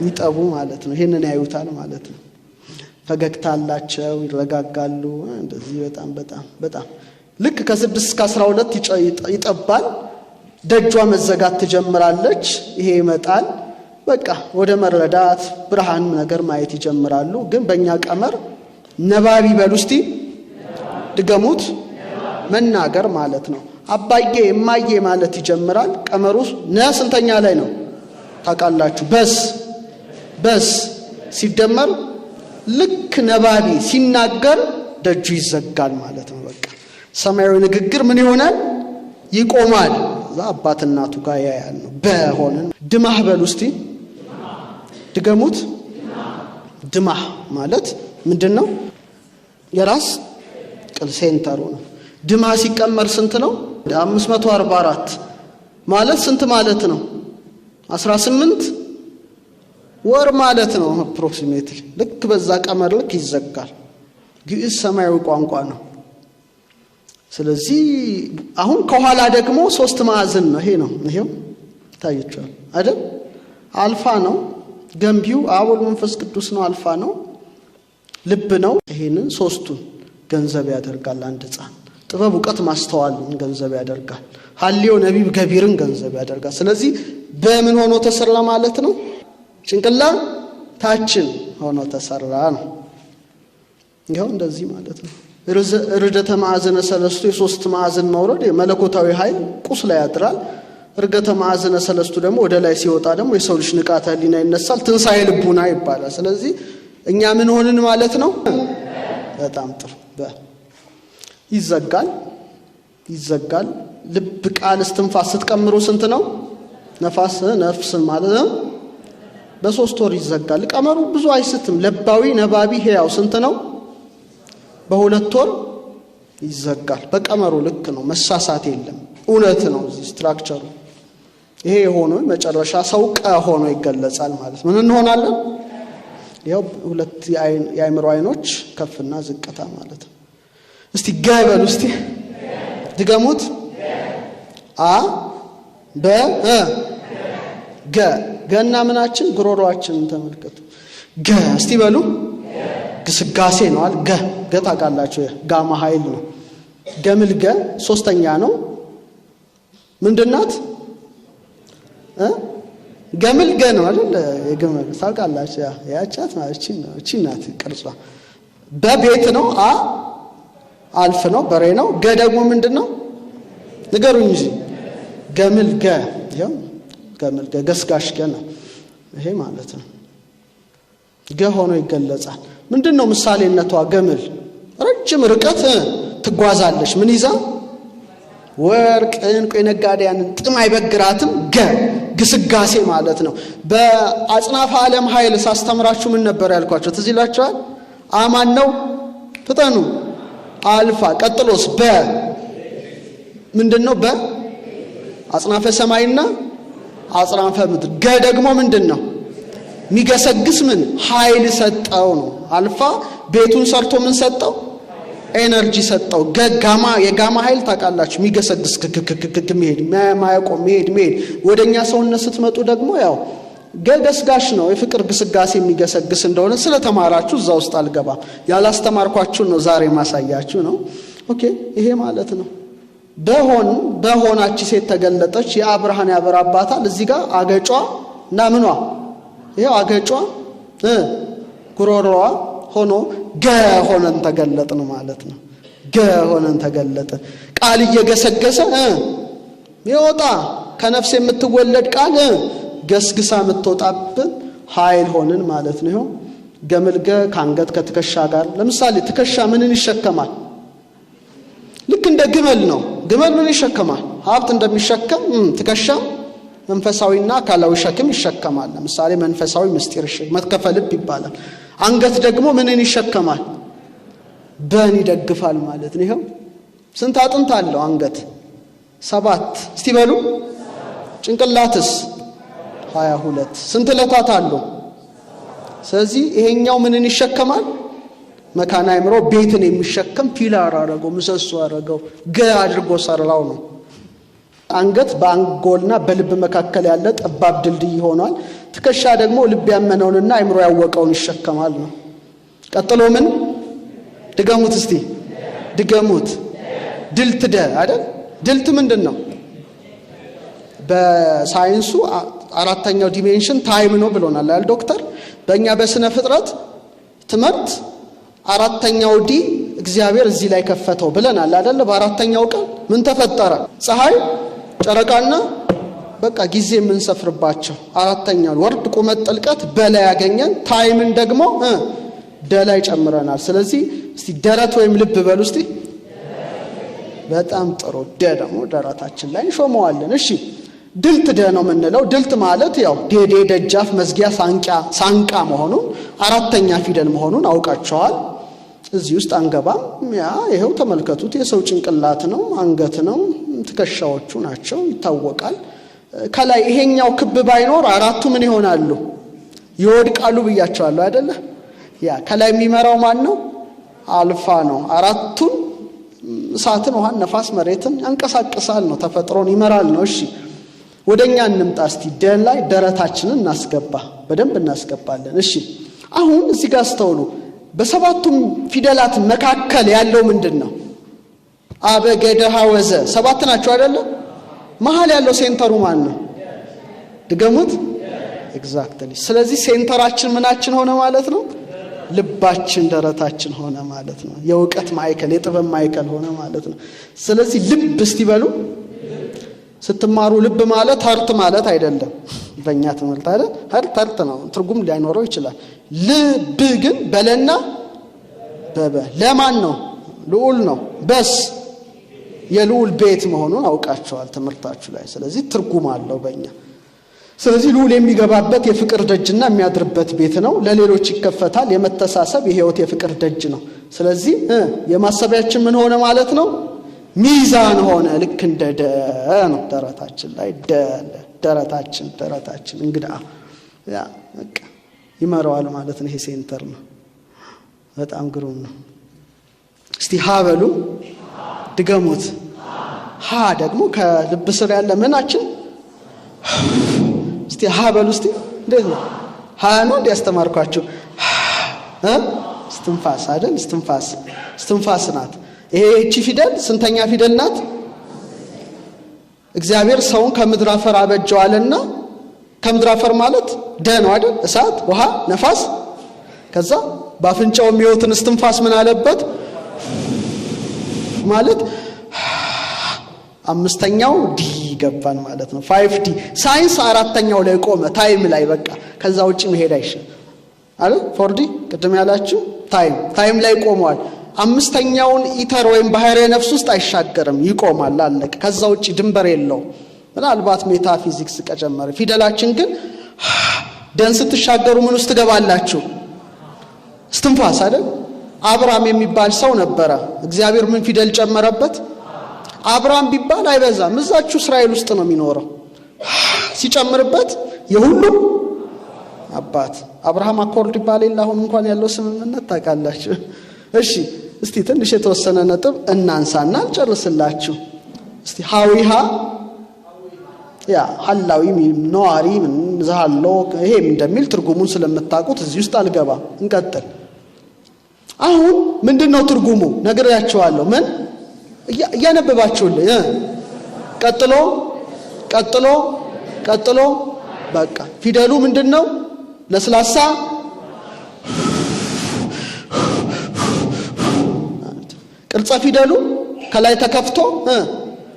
ይጠቡ ማለት ነው ይሄንን ያዩታል ማለት ነው ፈገግታላቸው ይረጋጋሉ እንደዚህ በጣም ልክ ከ6 እስከ 12 ይጠባል ደጇ መዘጋት ትጀምራለች ይሄ ይመጣል በቃ ወደ መረዳት ብርሃን ነገር ማየት ይጀምራሉ ግን በእኛ ቀመር ነባቢ በሉስቲ ድገሙት መናገር ማለት ነው አባዬ እማዬ ማለት ይጀምራል ቀመሩ ስንተኛ ላይ ነው ታውቃላችሁ በስ ሲደመር ልክ ነባቢ ሲናገር ደጁ ይዘጋል ማለት ነው በቃ ሰማያዊ ንግግር ምን ይሆናል ይቆማል አባት እናቱ ጋር ያያል ነው በሆነን ድማህ በሉስቲ ድገሙት ድማህ ማለት ምንድነው የራስ ቅል ሴንተሩ ነው ድማህ ሲቀመር ስንት ነው 544 ማለት ስንት ማለት ነው 18 ወር ማለት ነው አፕሮክሲሜትሊ ልክ በዛ ቀመር ልክ ይዘጋል ግዕዝ ሰማያዊ ቋንቋ ነው ስለዚህ አሁን ከኋላ ደግሞ 3 ማዕዘን ነው ይሄው ታይቷል አይደል አልፋ ነው ገንቢው አብ መንፈስ ቅዱስ ነው አልፋ ነው ልብ ነው ይሄንን ሶስቱን ገንዘብ ያደርጋል አንድ ሕፃን ጥበብ ዕውቀት ማስተዋልን ገንዘብ ያደርጋል ሐልዮ ነቢብ ገቢርን ገንዘብ ያደርጋል ስለዚህ በምን ሆኖ ተሰራ ማለት ነው ጭንቅላት ታችን ሆኖ ተሰራ ነው ይሄው እንደዚህ ማለት ነው ርደተ ማዕዘነ ሰለስቱ የሶስት ማዕዘን መውረድ የመለኮታዊ ኃይል ቁስ ላይ ያድራል ርገተ ማዕዘነ ሰለስቱ ደግሞ ወደ ላይ ሲወጣ ደግሞ የሰው ልጅ ንቃተ ህሊና ይነሳል ትንሳኤ ልቡና ይባላል ስለዚህ እኛ ምን ሆንን ማለት ነው በጣም ጥሩ ይዘጋል ልብ ቃል እስትንፋስ ስትቀምሩ ስንት ነው ነፍስ ማለት ነው በ3 ወር ይዘጋል ቀመሩ ብዙ አይስትም ለባዊ ነባቢ ህያው ስንት ነው በ2 ወር ይዘጋል በቀመሩ ልክ ነው መሳሳት የለም እውነት ነው እዚህ ስትራክቸሩ ይሄ ሆኖ መጨረሻ ሰው ሆኖ ይገለጻል ማለት ምን እንሆናለን ያው ሁለት የአይምሮ አይኖች ከፍና ዝቅታ ማለት ነው እስቲ ጋይበሉ እስቲ ድገሙት ገና ምናችን ግሮሮአችን ተመልከቱ እስቲ በሉ ግስጋሴ ነው አይደል ታውቃላችሁ ጋማ ኃይል ነው ገምልገ ሶስተኛ ነው ምንድናት ገምልገ ነው አይደል የገመል ታውቃላችሁ ያቻት ማለት እቺ ናት ቅርጿ በቤት ነው አልፍ ነው በሬ ነው ደግሞ ምንድነው ንገሩኝ እንጂ ገምልገ ያው ገምልገ ገስጋሽ ገና ይሄ ማለት ነው ሆኖ ይገለጻል ምንድነው ምሳሌነቷ ገምል ረጅም ርቀት ትጓዛለች ምን ይዛ ወርቅ እንቁ የነጋዴያንን ጥም አይበግራትም ግስጋሴ ማለት ነው። በአጽናፈ ዓለም ኃይል ሳስተምራችሁ ምን ነበር ያልኳችሁ ትዝ ይላችኋል? አማን ነው ፍጠኑ አልፋ ቀጥሎስ ምንድነው? አጽናፈ ሰማይና አጽናፈ ምድር። ደግሞ ምንድነው? ሚገሰግስ ምን ኃይል ሰጠው ነው። አልፋ ቤቱን ሰርቶ ምን ሰጠው? ኤነርጂ ሰጠው። የጋማ ኃይል ታውቃላችሁ፣ ሚገሰግስ ክክክክ መሄድ ማያቆም መሄድ ወደኛ ሰውነት ስትመጡ ደግሞ ያው ገስጋሽ ነው። የፍቅር ግስጋሴ የሚገሰግስ እንደሆነ ስለተማራችሁ እዛ ውስጥ አልገባ ያላስተማርኳችሁ ነው ዛሬ ማሳያችሁ ነው። ኦኬ ይሄ ማለት ነው። በሆናች ሴት ተገለጠች። የአብርሃን ያበራባታል። እዚህ ጋር አገጯ እና ምኗ ይሄው አገጯ ጉሮሮዋ ሆኖ ሆነን ተገለጥን ማለት ነው። ሆነን ተገለጠ። ቃል እየገሰገሰ ይወጣ ከነፍስ የምትወለድ ቃል ገስግሳ የምትወጣብን ኃይል ሆንን ማለት ነው። ገመልገ ካንገት ከትከሻ ጋር ለምሳሌ ትከሻ ምንን ይሸከማል? ልክ እንደ ግመል ነው። ግመል ምን ይሸከማል? ሀብት እንደሚሸከም ትከሻ መንፈሳዊና አካላዊ ሸክም ይሸከማል። ለምሳሌ መንፈሳዊ ምስጢር መትከፈ ልብ ይባላል። አንገት ደግሞ ምንን ይሸከማል? በን ይደግፋል ማለት ነው። ስንት አጥንት አለው አንገት? 7 እስቲ በሉ። ጭንቅላትስ 22 ስንት ለታት አለው? ስለዚህ ይሄኛው ምንን ይሸከማል? መካና አይምሮ ቤትን የሚሸከም ፒላር አረገው፣ ምሰሶ አረገው፣ አድርጎ ሰራው ነው። አንገት በአንጎልና በልብ መካከል ያለ ጠባብ ድልድይ ሆኗል። ትከሻ ደግሞ ልብ ያመነውንና አይምሮ ያወቀውን ይሸከማል ነው። ቀጥሎ ምን ድገሙት እስቲ ድገሙት። ድልት አይደል? ድልት ምንድነው? በሳይንሱ አራተኛው ዲሜንሽን ታይም ነው ብሎናል አይደል ዶክተር? በእኛ በስነ ፍጥረት ትምህርት አራተኛው ዲ እግዚአብሔር እዚህ ላይ ከፈተው ብለናል አይደል? በአራተኛው ቀን ምን ተፈጠረ? ፀሐይ፣ ጨረቃና በቃ ጊዜ ምን ሰፍርባቸው አራተኛው ወርድ ቁመት ጥልቀት በላይ ያገኘን ታይምን ደግሞ ደላይ ጨምረናል። ስለዚህ እስቲ ደረት ወይም ልብ በሉ እስቲ። በጣም ጥሩ። ደግሞ ደረታችን ላይ ሾመዋለን። እሺ ድልት ነው የምንለው። ድልት ማለት ያው ደጃፍ መዝጊያ ሳንቃ መሆኑን አራተኛ ፊደል መሆኑን አውቃቸዋል። እዚህ ውስጥ አንገባም። ይሄው ተመልከቱት። የሰው ጭንቅላት ነው፣ አንገት ነው፣ ትከሻዎቹ ናቸው ይታወቃል። ከላይ ይሄኛው ክብ ባይኖር አራቱ ምን ይሆናሉ? ይወድቃሉ ብያቸዋለሁ አይደለ? ከላይ የሚመራው ማን ነው? አልፋ ነው። አራቱን እሳትን፣ ውሃን፣ ነፋስ፣ መሬትን ያንቀሳቅሳል ነው። ተፈጥሮን ይመራል ነው። እሺ ወደኛ እንምጣ እስቲ። ላይ ደረታችንን እናስገባ፣ በደንብ እናስገባለን። እሺ አሁን እዚህ ጋር አስተውሉ። በሰባቱም ፊደላት መካከል ያለው ምንድነው? አበገደ ሐወዘ 7 ናቸው አይደለ? መሃል ያለው ሴንተሩ ማን ነው? ድገሙት። ኤግዛክትሊ። ስለዚህ ሴንተራችን ምናችን ሆነ ማለት ነው? ልባችን፣ ደረታችን ሆነ ማለት ነው። የእውቀት ማዕከል፣ የጥበብ ማዕከል ሆነ ማለት ነው። ስለዚህ ልብ እስቲ በሉ። ስትማሩ ልብ ማለት ሀርት ማለት አይደለም። በእኛ ትምህርት አይደል? ሀርት ነው፣ ትርጉም ሊያኖረው ይችላል። ልብ ግን በለና በበ ለማን ነው? ልዑል ነው። በስ የልዑል ቤት መሆኑን አውቃቸዋል ትምህርታችሁ ላይ። ስለዚህ ትርጉም አለው በእኛ። ስለዚህ ልዑል የሚገባበት የፍቅር ደጅና የሚያድርበት ቤት ነው። ለሌሎች ይከፈታል። የመተሳሰብ የህይወት የፍቅር ደጅ ነው። ስለዚህ የማሰቢያችን ምን ሆነ ማለት ነው? ሚዛን ሆነ። ልክ እንደ ነው ደረታችን ላይ ደረታችን እንግዳ በቃ ይመራዋል ማለት ነው። ይሄ ሴንተር ነው። በጣም ግሩም ነው። እስቲ ሀ በሉ። ድገሙት። ሀ ደግሞ ከልብ ስር ያለ ምናችን? እስቲ ሀ በሉ እስቲ። እንዴት ነው? ሀ ነው እንዲያስተማርኳችሁ። እስትንፋስ አይደል? እስትንፋስ ናት። ይሄ እቺ ፊደል ስንተኛ ፊደል ናት? እግዚአብሔር ሰውን ከምድር አፈር አበጀዋልና ከምድር አፈር ማለት ነው አይደል? እሳት፣ ውሃ፣ ነፋስ። ከዛ በአፍንጫው የሚወጣን እስትንፋስ ምን አለበት ማለት አምስተኛው ዲ ገባን ማለት ነው። 5D ሳይንስ አራተኛው ላይ ቆመ፣ ታይም ላይ በቃ ከዛ ውጪ መሄድ አይችልም አይደል? 4D ቅድም ያላችሁ ታይም ላይ ቆመዋል። አምስተኛውን ኢተር ወይም ባህረ ነፍስ ውስጥ አይሻገርም፣ ይቆማል፣ አለቀ። ከዛ ውጪ ድንበር የለው። ምናልባት ሜታፊዚክስ ከጨመረ ፊደላችን ግን ደን ስትሻገሩ ምን ውስጥ ትገባላችሁ? እስትንፋስ አይደል? አብርሃም የሚባል ሰው ነበረ። እግዚአብሔር ምን ፊደል ጨመረበት? አብርሃም ቢባል አይበዛም፣ እዛችሁ እስራኤል ውስጥ ነው የሚኖረው። ሲጨምርበት የሁሉም አባት አብርሃም አኮርድ ይባላል። አሁን እንኳን ያለው ስምምነት ታውቃላችሁ። እሺ እስቲ ትንሽ የተወሰነ ነጥብ እናንሳና እንጨርስላችሁ። እስቲ ሐዊሃ ያ ሐላዊ ነዋሪ ምን ዘሃሎ ይሄም እንደሚል ትርጉሙን ስለምታውቁት እዚህ ውስጥ አልገባም። እንቀጥል። አሁን ምንድነው ትርጉሙ? ነግሬያችኋለሁ። ምን እያነበባችሁልኝ? ቀጥሎ በቃ ፊደሉ ምንድነው? ለስላሳ ቅርጸ ፊደሉ ከላይ ተከፍቶ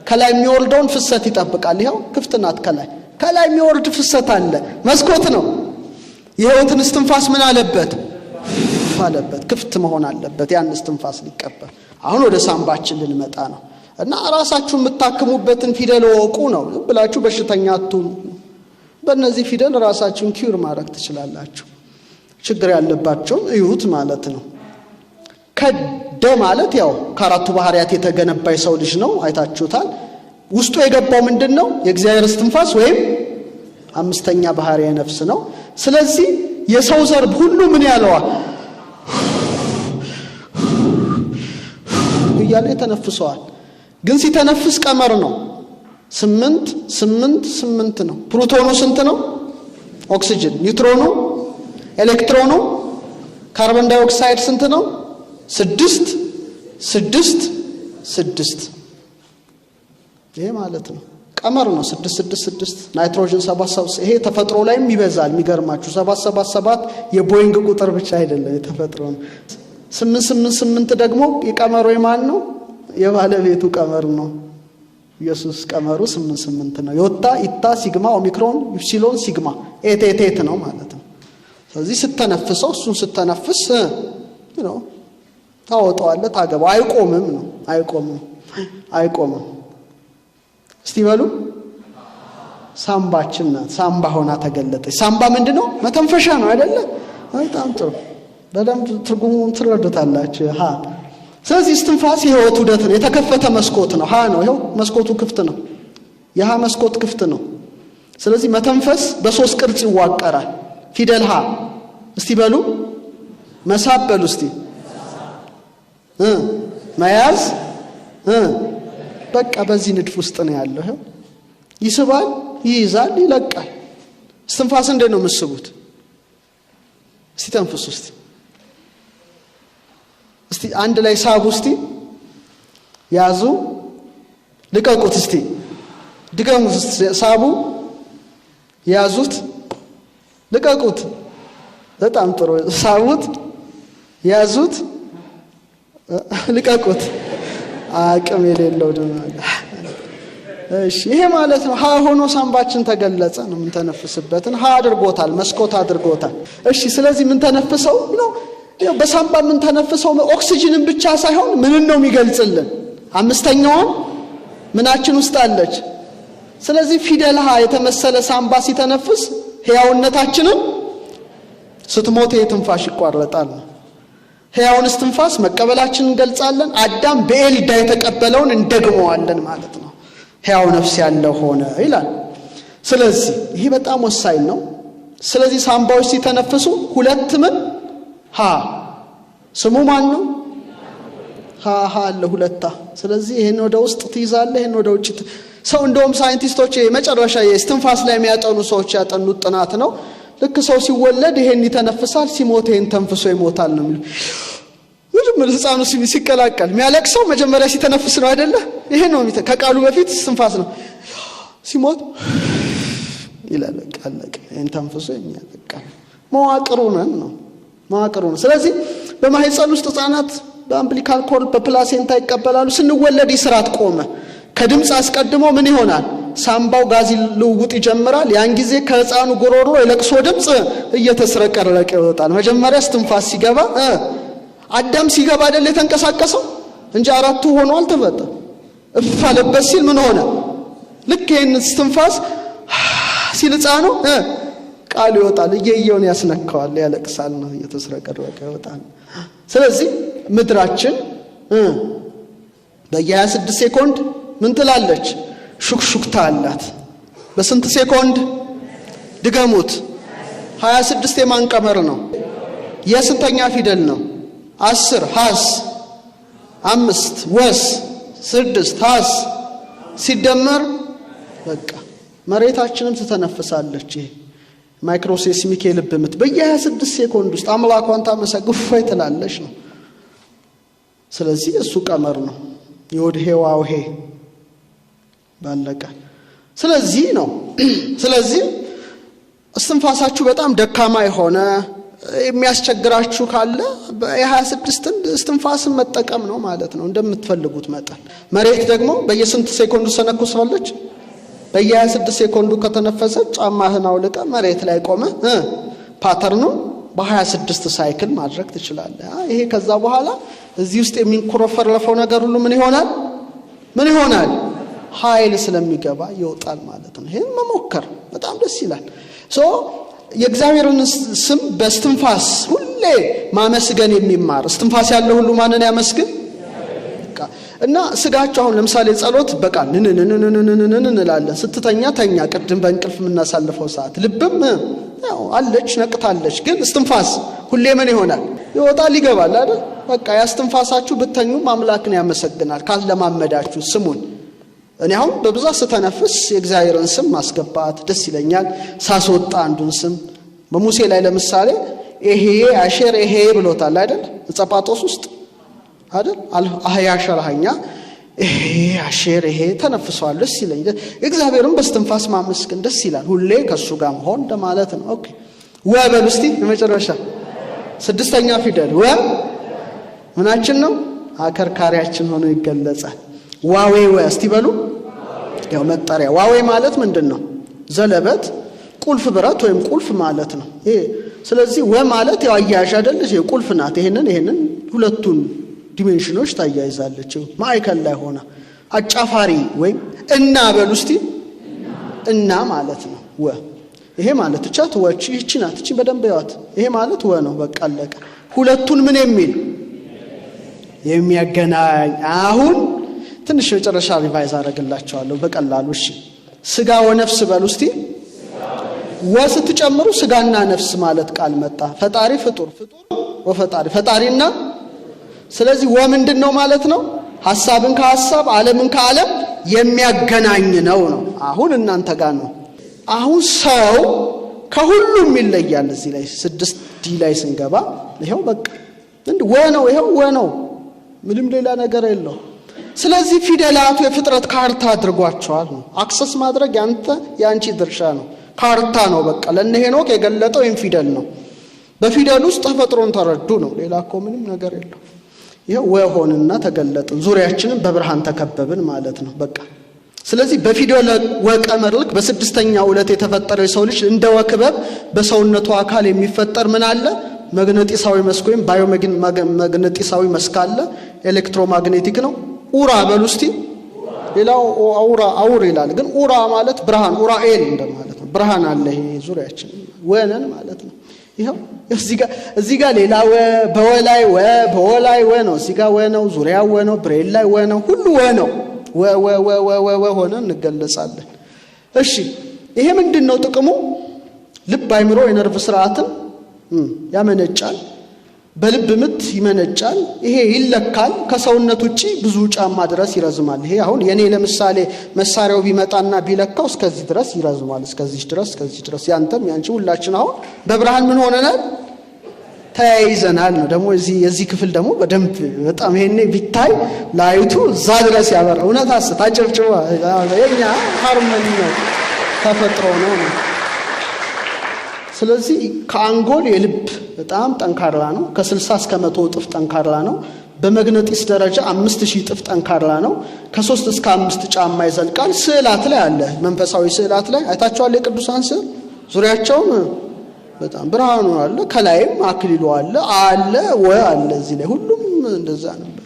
ከላይ የሚወርደውን ፍሰት ይጠብቃል። ይሄው ክፍት ናት። ከላይ የሚወርድ ፍሰት አለ። መስኮት ነው። የህይወትን እስትንፋስ ምን አለበት? ክፍት መሆን አለበት። ያን እስትንፋስ ሊቀበል። አሁን ወደ ሳምባችን ልንመጣ ነው እና ራሳችሁ የምታክሙበትን ፊደል ወቁ ነው ብላችሁ በሽተኛ አትሁኑ። በእነዚህ ፊደል ራሳችሁን ኪውር ማድረግ ትችላላችሁ። ችግር ያለባቸውን እዩት ማለት ነው። ከደ ማለት ያው ከአራቱ ባህሪያት የተገነባ የሰው ልጅ ነው። አይታችሁታል። ውስጡ የገባው ምንድነው? የእግዚአብሔር እስትንፋስ ወይም አምስተኛ ባህሪያ ነፍስ ነው። ስለዚህ የሰው ዘር ሁሉ ምን ያለዋል? እያለ ተነፍሰዋል። ግን ሲተነፍስ ቀመር ነው። 8 ነው። ፕሮቶኑ ስንት ነው? ኦክሲጅን። ኒውትሮኑ፣ ኤሌክትሮኑ፣ ካርቦን ዳይኦክሳይድ ስንት ነው? 6 ይሄ ማለት ነው። ቀመር ነው። 6 ናይትሮጅን 7 ይሄ ተፈጥሮ ላይም ይበዛል። የሚገርማችሁ 777 የቦይንግ ቁጥር ብቻ አይደለም፣ የተፈጥሮ ነው። 8 ደግሞ የቀመሩ የማን ነው? የባለቤቱ ቀመር ነው። ኢየሱስ ቀመሩ 8 ነው። ዮታ፣ ኢታ፣ ሲግማ፣ ኦሚክሮን፣ ኢፕሲሎን፣ ሲግማ ኤቴቴት ነው ማለት ነው። ስለዚህ ስተነፍሰው እሱን ስተነፍስ ነው ታወጣዋለህ፣ ታገባው። አይቆምም ነው። አይቆምም። እስቲ በሉ ሳምባችን ናት። ሳምባ ሆና ተገለጠች። ሳምባ ምንድነው? መተንፈሻ ነው አይደለ? በጣም ጥሩ። በደንብ ትርጉሙን ትረዱታላችሁ። ስለዚህ እስትንፋስ የህይወት ዑደት ነው። የተከፈተ መስኮት ነው። ነው። ይሄው መስኮቱ ክፍት ነው። መስኮት ክፍት ነው። ስለዚህ መተንፈስ በሶስት ቅርጽ ይዋቀራል። ፊደል እስቲ በሉ መሳብ በሉ እስቲ መያዝ በቃ በዚህ ንድፍ ውስጥ ነው ያለው። ይሄው ይስባል፣ ይይዛል፣ ይለቃል። እስትንፋስ እንዴት ነው የምትስቡት? እስቲ ተንፍሱ እስቲ አንድ ላይ ሳቡ እስቲ፣ ያዙ፣ ልቀቁት እስቲ፣ ድገሙት እስቲ። ሳቡ፣ ያዙት፣ ልቀቁት። በጣም ጥሩ። ሳቡት፣ ያዙት፣ ልቀቁት። አቅም የሌለው ደማለ። እሺ ይሄ ማለት ነው ሆኖ ሳምባችን ተገለጸ ነው። ምን ተነፍስበትን አድርጎታል፣ መስኮት አድርጎታል። እሺ ስለዚህ ምን ተነፍሰው ነው? በሳምባ ምን ተነፍሰው ኦክሲጅንን ብቻ ሳይሆን ምን ነው የሚገልጽልን? አምስተኛውን ምናችን ውስጥ አለች። ስለዚህ ፊደል የተመሰለ ሳምባ ሲተነፍስ ሕያውነታችንን ስትሞት የትንፋሽ ይቋረጣል። ሕያውን እስትንፋስ መቀበላችንን እንገልጻለን። አዳም በኤልዳ የተቀበለውን እንደግመዋለን ማለት ነው። ሕያው ነፍስ ያለው ሆነ ይላል። ስለዚህ ይሄ በጣም ወሳኝ ነው። ስለዚህ ሳምባዎች ሲተነፍሱ ሁለት ምን ስሙ ማን ነው? አለ ሁለታ። ስለዚህ ይሄን ወደ ውስጥ ትይዛለህ፣ ይሄን ወደ ውጭ። ሰው እንደውም ሳይንቲስቶች የመጨረሻ የእስትንፋስ ላይ የሚያጠኑ ሰዎች ያጠኑት ጥናት ነው። ልክ ሰው ሲወለድ ይሄን ይተነፍሳል፣ ሲሞት ይሄን ተንፍሶ ይሞታል ነው የሚለው። ምንም ህፃኑ ሲቀላቀል የሚያለቅሰው መጀመሪያ ሲተነፍስ ነው አይደለ? ይሄ ነው ከቃሉ በፊት እስትንፋስ ነው። ሲሞት ይላል፣ በቃ አለቀ። ይሄን ተንፍሶ የሚያለቅቃል መዋቅሩ ነው። ስለዚህ በማህፀን ውስጥ ህፃናት በአምብሊካል ኮርድ በፕላሴንታ ይቀበላሉ። ስንወለድ ይስራት ቆመ። ከድምጽ አስቀድሞ ምን ይሆናል? ሳምባው ጋዝ ልውውጥ ይጀምራል። ያን ጊዜ ከህፃኑ ጎሮሮ የለቅሶ ድምጽ እየተስረቀረቀ ይወጣል። መጀመሪያ እስትንፋስ ሲገባ አዳም ሲገባ አይደል የተንቀሳቀሰው እንጂ አራቱ ሆኖ አልተፈጠረ። እፋለበት ሲል ምን ሆነ? ልክ ይሄን እስትንፋስ ሲል ሕፃኑ ቃል ይወጣል። እየየውን ያስነካዋል፣ ያለቅሳል ነው እየተስረቀረቀ ይወጣል። ስለዚህ ምድራችን በየ26 ሴኮንድ ምን ትላለች? ሹክሹክታ አላት። በስንት ሴኮንድ ድገሙት? 26 የማን ቀመር ነው? የስንተኛ ፊደል ነው? 10 ሐስ 5 ወስ 6 ሐስ ሲደመር በቃ መሬታችንም ትተነፍሳለች። ይሄ ማይክሮሴስሚክ የልብ ምት በየ26 ሴኮንድ ውስጥ አምላኳን ታመሰግፍ ትላለች ነው። ስለዚህ እሱ ቀመር ነው። የወድሄ ዋውሄ ባለቀ። ስለዚህ ነው ስለዚህ እስትንፋሳችሁ በጣም ደካማ የሆነ የሚያስቸግራችሁ ካለ በ26 እስትንፋስን መጠቀም ነው ማለት ነው እንደምትፈልጉት መጠን። መሬት ደግሞ በየስንት ሴኮንዱ ተነፍሳለች? በየ26 ሴኮንዱ ከተነፈሰች ጫማህን አውልቀ መሬት ላይ ቆመ ፓተርኑ በ26 ሳይክል ማድረግ ትችላለህ። ይሄ ከዛ በኋላ እዚህ ውስጥ የሚንኮረፈረፈው ነገር ሁሉ ምን ይሆናል? ምን ይሆናል? ኃይል ስለሚገባ ይወጣል ማለት ነው። ይሄን መሞከር በጣም ደስ ይላል። የእግዚአብሔርን ስም በእስትንፋስ ሁሌ ማመስገን የሚማር እስትንፋስ ያለው ሁሉ ማንን ያመስግን? እና ስጋቸው አሁን ለምሳሌ ጸሎት በቃ እንላለን። ስትተኛ ተኛ፣ ቅድም በእንቅልፍ የምናሳልፈው ሰዓት ልብም ያው አለች ነቅታለች። ግን እስትንፋስ ሁሌ ምን ይሆናል? ይወጣል ይገባል አይደል? በቃ ያስትንፋሳችሁ ብተኙም አምላክን ያመሰግናል ካለማመዳችሁ ስሙን። እኔ አሁን በብዛት ስተነፍስ የእግዚአብሔርን ስም ማስገባት ደስ ይለኛል። ሳስወጣ አንዱን ስም በሙሴ ላይ ለምሳሌ ኤሄ አሼር ኤሄ ብሎታል አይደል? ጸጳጦስ ውስጥ አይደል? አህያ ሸራኛ ኤሄ አሼር ኤሄ ተነፍሷል። ደስ ይለኛል። እግዚአብሔርን በስትንፋስ ማመስገን ደስ ይላል። ሁሌ ከሱ ጋር መሆን እንደማለት ነው። ኦኬ ወበል እስቲ የመጨረሻ 6ኛ ፊደል ወ ምናችን ነው? አከርካሪያችን ሆኖ ይገለጻል። ዋዌ ወ እስቲ በሉ። ያው መጣሪያ ዋዌ ማለት ምንድነው? ዘለበት ቁልፍ ብረት ወይም ቁልፍ ማለት ነው ይሄ። ስለዚህ ወ ማለት ያው አያያዥ አይደል? ይሄ ቁልፍ ናት። ይሄንን ሁለቱን ዲሜንሽኖች ታያይዛለች ማዕከል ላይ ሆና። አጫፋሪ ወይም እና በሉ እስቲ እና ማለት ነው ወ። ይሄ ማለት ቻት ወጪ እቺ ናት። እቺ በደንብ ያዋት። ይሄ ማለት ወ ነው። በቃ አለቀ። ሁለቱን ምን የሚያገናኝ አሁን ትንሽ መጨረሻ ሪቫይዝ አደርግላችኋለሁ በቀላሉ። እሺ ስጋ ወነፍስ በሉ እስቲ። ወስትጨምሩ ስጋና ነፍስ ማለት ቃል መጣ። ፈጣሪ ፍጡር ወፈጣሪ ፈጣሪና። ስለዚህ ወምንድነው ማለት ነው? ሐሳብን ከሐሳብ ዓለምን ከዓለም የሚያገናኝ ነው። አሁን እናንተ ጋር ነው። አሁን ሰው ከሁሉም ይለያል። እዚህ ላይ 6ዲ ላይ ስንገባ ይሄው በቃ ወነው ይሄው ወነው ምንም ሌላ ነገር የለው። ስለዚህ ፊደላቱ የፍጥረት ካርታ አድርጓቸዋል ነው። አክሰስ ማድረግ ያንቺ ድርሻ ነው። ካርታ ነው በቃ። ለነ ሄኖክ የገለጠው ይሄን ፊደል ነው። በፊደል ውስጥ ተፈጥሮን ተረዱ ነው። ሌላ እኮ ምንም ነገር የለው። ይሄው ወሆንና ተገለጥን፣ ዙሪያችንን በብርሃን ተከበብን ማለት ነው በቃ። ስለዚህ በፊደል ወቀመር ልክ በ6ኛው ዕለት የተፈጠረው የሰው ልጅ እንደ ወክበብ በሰውነቱ አካል የሚፈጠር ምን አለ? መግነጢሳዊ መስክ ወይም ባዮመግነጢሳዊ መስክ አለ። ኤሌክትሮማግኔቲክ ነው። ኡራ በሉ እስቲ። ሌላው አውር ይላል፣ ግን ኡራ ማለት ብርሃን ኡራኤል እንደማለት ነው። ብርሃን አለ ይሄ ዙሪያችን ወነን ማለት ነው። ይሄው እዚህ ጋር ሌላ በወላይ በወላይ ነው። እዚህ ጋር ነው፣ ዙሪያው ነው፣ ብሬል ላይ ነው፣ ሁሉ ነው። ሆነን እንገለጻለን። እሺ ይሄ ምንድነው ጥቅሙ? ልብ አይምሮ የነርቭ ስርዓትን ያመነጫል። በልብ ምት ይመነጫል። ይሄ ይለካል። ከሰውነት ውጪ ብዙ ጫማ ድረስ ይረዝማል። ይሄ አሁን የኔ ለምሳሌ መሳሪያው ቢመጣና ቢለካው እስከዚህ ድረስ ይረዝማል። እስከዚህ ድረስ ያንተም ያንቺ ሁላችን አሁን በብርሃን ምን ሆነናል? ተያይዘናል ነው። ደግሞ የዚህ ክፍል ደግሞ በደንብ በጣም ይሄኔ ቢታይ ላይቱ እዛ ድረስ ያበራ። እውነት አስተታጨብጭባ የኛ ሃርመኒ ነው፣ ተፈጥሮ ነው። ስለዚህ ከአንጎል የልብ በጣም ጠንካራ ነው። ከ60 እስከ 100 እጥፍ ጠንካራ ነው። በመግነጢስ ደረጃ 5000 እጥፍ ጠንካራ ነው። ከ3 እስከ 5 ጫማ ይዘልቃል። ስዕላት ላይ አለ። መንፈሳዊ ስዕላት ላይ አይታችኋል። የቅዱሳን ስዕል ዙሪያቸውን በጣም ብርሃኑ አለ ከላይም አክሊሉ አለ ወአለ እዚህ ላይ ሁሉም እንደዛ ነበር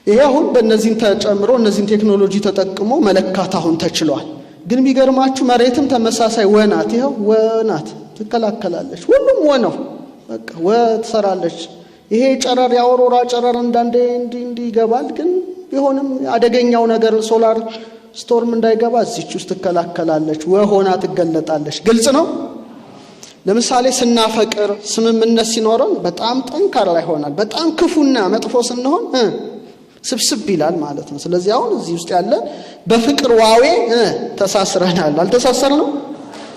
ይሄ አሁን በእነዚህ ተጨምሮ እነዚህ ቴክኖሎጂ ተጠቅሞ መለካት አሁን ተችሏል ግን ቢገርማችሁ መሬትም ተመሳሳይ ወናት ይሄው ወናት ትከላከላለች ሁሉም ወነው በቃ ወትሰራለች ይሄ ጨረር ያወሮራ ጨረር እንዳንዴ እንዲ ይገባል ግን ቢሆንም አደገኛው ነገር ሶላር ስቶርም እንዳይገባ እዚች ውስጥ ትከላከላለች ወሆና ትገለጣለች ግልጽ ነው ለምሳሌ ስናፈቅር ስምምነት ሲኖረን በጣም ጠንካራ ይሆናል በጣም ክፉና መጥፎ ስንሆን ስብስብ ይላል ማለት ነው ስለዚህ አሁን እዚህ ውስጥ ያለ በፍቅር ዋዌ ተሳስረናል አልተሳሰርነው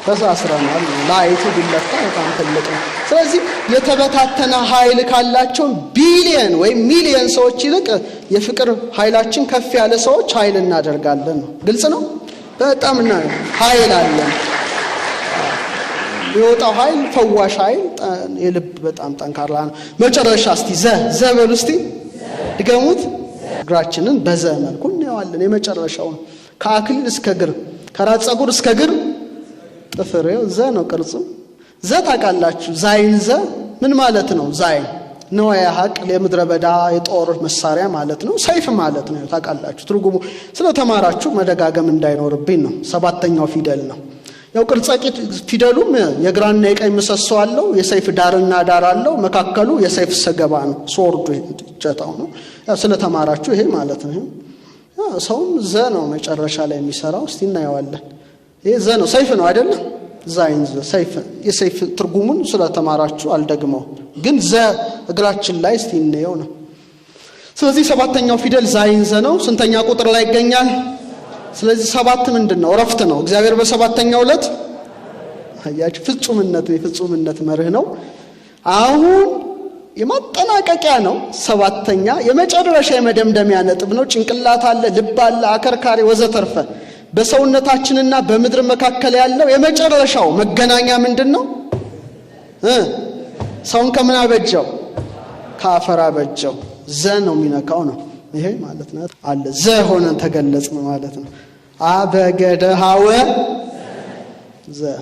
ተሳስረናል ላይቱ ቢለካ በጣም ትልቅ ነው ስለዚህ የተበታተነ ኃይል ካላቸው ቢሊየን ወይ ሚሊየን ሰዎች ይልቅ የፍቅር ኃይላችን ከፍ ያለ ሰዎች ኃይል እናደርጋለን ነው ግልጽ ነው በጣም ኃይል አለን የወጣው ኃይል ፈዋሽ ኃይል የልብ በጣም ጠንካራ ነው መጨረሻ እስቲ ዘበሉ እስቲ ድገሙት እግራችንን በዘ መልኩ እንያዋለን የመጨረሻው ከአክሊል እስከ እግር ከራስ ፀጉር እስከ እግር ጥፍር ዘ ነው ቅርጹ ዘ ታውቃላችሁ ዛይን ዘ ምን ማለት ነው ዛይን ነው ያሐቅ ለምድረ በዳ የጦር መሳሪያ ማለት ነው ሰይፍ ማለት ነው ታውቃላችሁ ትርጉሙ ስለተማራችሁ መደጋገም እንዳይኖርብኝ ነው ሰባተኛው ፊደል ነው ያው ቅርጻቂት ፊደሉም የግራና የቀኝ ምሰሶ አለው የሰይፍ ዳርና ዳር አለው መካከሉ የሰይፍ ሰገባ ነው ሶርዱ ይጨታው ነው ያው ስለተማራችሁ ይሄ ማለት ነው ሰውም ዘ ነው መጨረሻ ላይ የሚሰራው እስቲ እናየዋለን ይሄ ዘ ነው ሰይፍ ነው አይደል ዛይን ዘ ሰይፍ የሰይፍ ትርጉሙን ስለተማራችሁ አልደግመው ግን ዘ እግራችን ላይ እስቲ እንየው ነው ስለዚህ ሰባተኛው ፊደል ዛይን ዘ ነው ስንተኛ ቁጥር ላይ ይገኛል ስለዚህ ሰባት ምንድነው ረፍት ነው እግዚአብሔር በሰባተኛው ዕለት ያቺ ፍጹምነት መርህ ነው አሁን የማጠናቀቂያ ነው ሰባተኛ የመጨረሻ የመደምደሚያ ነጥብ ነው ጭንቅላት አለ ልብ አለ አከርካሪ ወዘተርፈ በሰውነታችንና በምድር መካከል ያለው የመጨረሻው መገናኛ ምንድነው ሰውን ከምን አበጀው ከአፈር አበጀው ዘ ነው የሚነካው ነው ይሄ ማለት ነው አለ ዘ ሆነን ተገለጽን ማለት ነው አበገደሃወ ዘ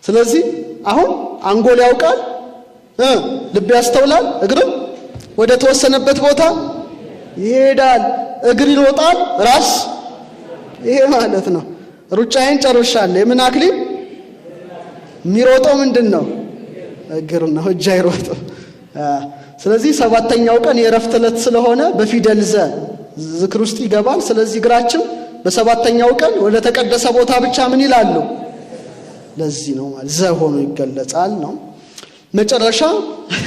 ስለዚህ አሁን አንጎል ያውቃል ልብ ያስተውላል እግርም ወደ ተወሰነበት ቦታ ይሄዳል እግር ይሮጣል ራስ ይሄ ማለት ነው ሩጫዬን ጨርሻለሁ የምን አክሊል የሚሮጠው ምንድነው እግር ነው እጅ አይሮጥም ስለዚህ ሰባተኛው ቀን የረፍት ዕለት ስለሆነ በፊደል ዘ ዝክር ውስጥ ይገባል ስለዚህ እግራችን በሰባተኛው ቀን ወደ ተቀደሰ ቦታ ብቻ ምን ይላሉ ለዚህ ነው ማለት ዘ ሆኖ ይገለጻል ነው መጨረሻ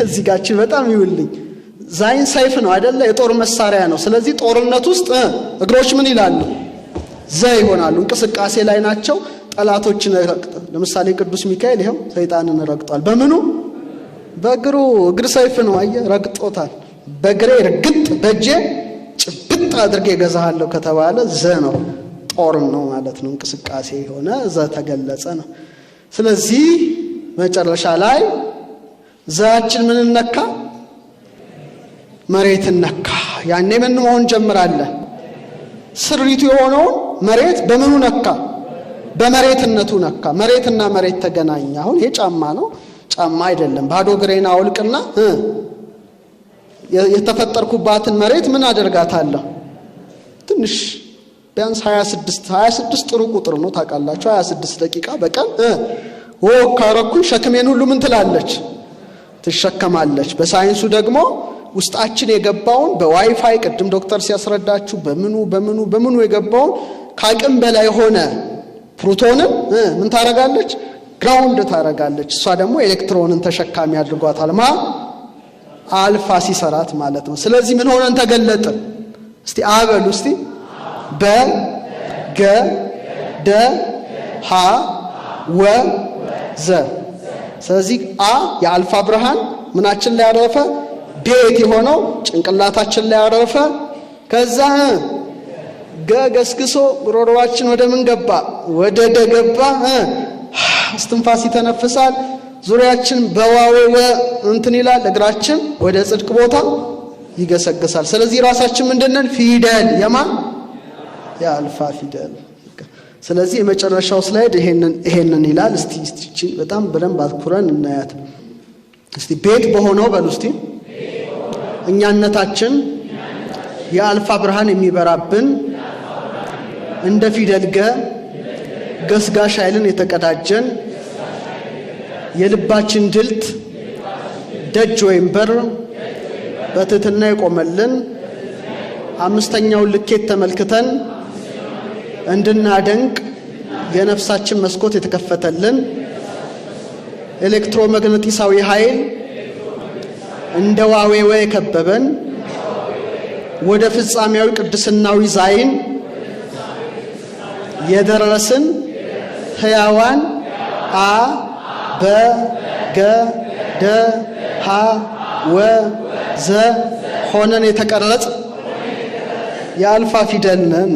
እዚህ ጋር በጣም ይውልኝ ዛይን ሰይፍ ነው አይደለ የጦር መሳሪያ ነው ስለዚህ ጦርነት ውስጥ እግሮች ምን ይላሉ ዘ ይሆናሉ እንቅስቃሴ ላይ ናቸው ጠላቶችን ረግጠው ለምሳሌ ቅዱስ ሚካኤል ይሄው ሰይጣንን ረግጧል በምኑ በእግሩ እግር ሰይፍ ነው አየ ረግጦታል በእግሬ ርግጥ በእጄ ጭብጥ አድርጌ ገዛሃለሁ ከተባለ ዘ ነው ጦር ነው ማለት ነው እንቅስቃሴ ሆነ ዘ ተገለጸ ነው ስለዚህ መጨረሻ ላይ ዘአችን ምን ነካ መሬት ነካ ያኔ ምን መሆን ጀምራለ ስሪቱ የሆነው መሬት በምኑ ነካ በመሬትነቱ ነካ መሬትና መሬት ተገናኘ አሁን ይሄ ጫማ ነው ጫማ አይደለም ባዶ ግሬና አውልቅና የተፈጠርኩባትን መሬት ምን አደርጋታለሁ ትንሽ ቢያንስ 26 ጥሩ ቁጥር ነው ታውቃላችሁ 26 ደቂቃ በቀን ካረኩኝ ሸክሜን ሁሉ ምን ትላለች ትሸከማለች በሳይንሱ ደግሞ ውስጣችን የገባውን በዋይፋይ ቅድም ዶክተር ሲያስረዳችሁ በምኑ የገባውን ካቅም በላይ ሆነ ፕሮቶንን ምን ታረጋለች ግራውንድ ታረጋለች እሷ ደግሞ ኤሌክትሮንን ተሸካሚ አድርጓታል አልፋ ሲሰራት ማለት ነው ስለዚህ ምን ሆነን ተገለጠ እስቲ አበሉ እስቲ በ ገ ደ ሀ ወ ዘ ስለዚህ የአልፋ ብርሃን ምናችን ላይ ያረፈ ቤት የሆነው ጭንቅላታችን ላይ ያረፈ ከዛ ገገስግሶ ጉሮሮዋችን ወደ ምን ገባ ወደ ደገባ እስትንፋስ ይተነፍሳል ዙሪያችን በዋዌ እንትን ይላል እግራችን ወደ ጽድቅ ቦታ ይገሰግሳል ስለዚህ ራሳችን ምንድነን ፊደል የማን የአልፋ ፊደል ስለዚህ የመጨረሻው ስላይድ ይሄንን ይላል። እስቲ በጣም በደንብ አትኩረን እናያት። እስቲ ቤት በሆነው በሉ እስቲ እኛነታችን የአልፋ ብርሃን የሚበራብን እንደ ፊደል ገስጋሽ ኃይልን የተቀዳጀን የልባችን ድልት ደጅ ወይም በር በትህትና የቆመልን አምስተኛውን ልኬት ተመልክተን እንድናደንቅ የነፍሳችን መስኮት የተከፈተልን ኤሌክትሮማግኔቲሳዊ ኃይል እንደ ዋዌዌ የከበበን ወደ ፍጻሜያዊ ቅድስናዊ ዛይን የደረስን ሕያዋን አ በ ገ ደ ሀ ወ ዘ ሆነን የተቀረጽ የአልፋ ፊደል ነን።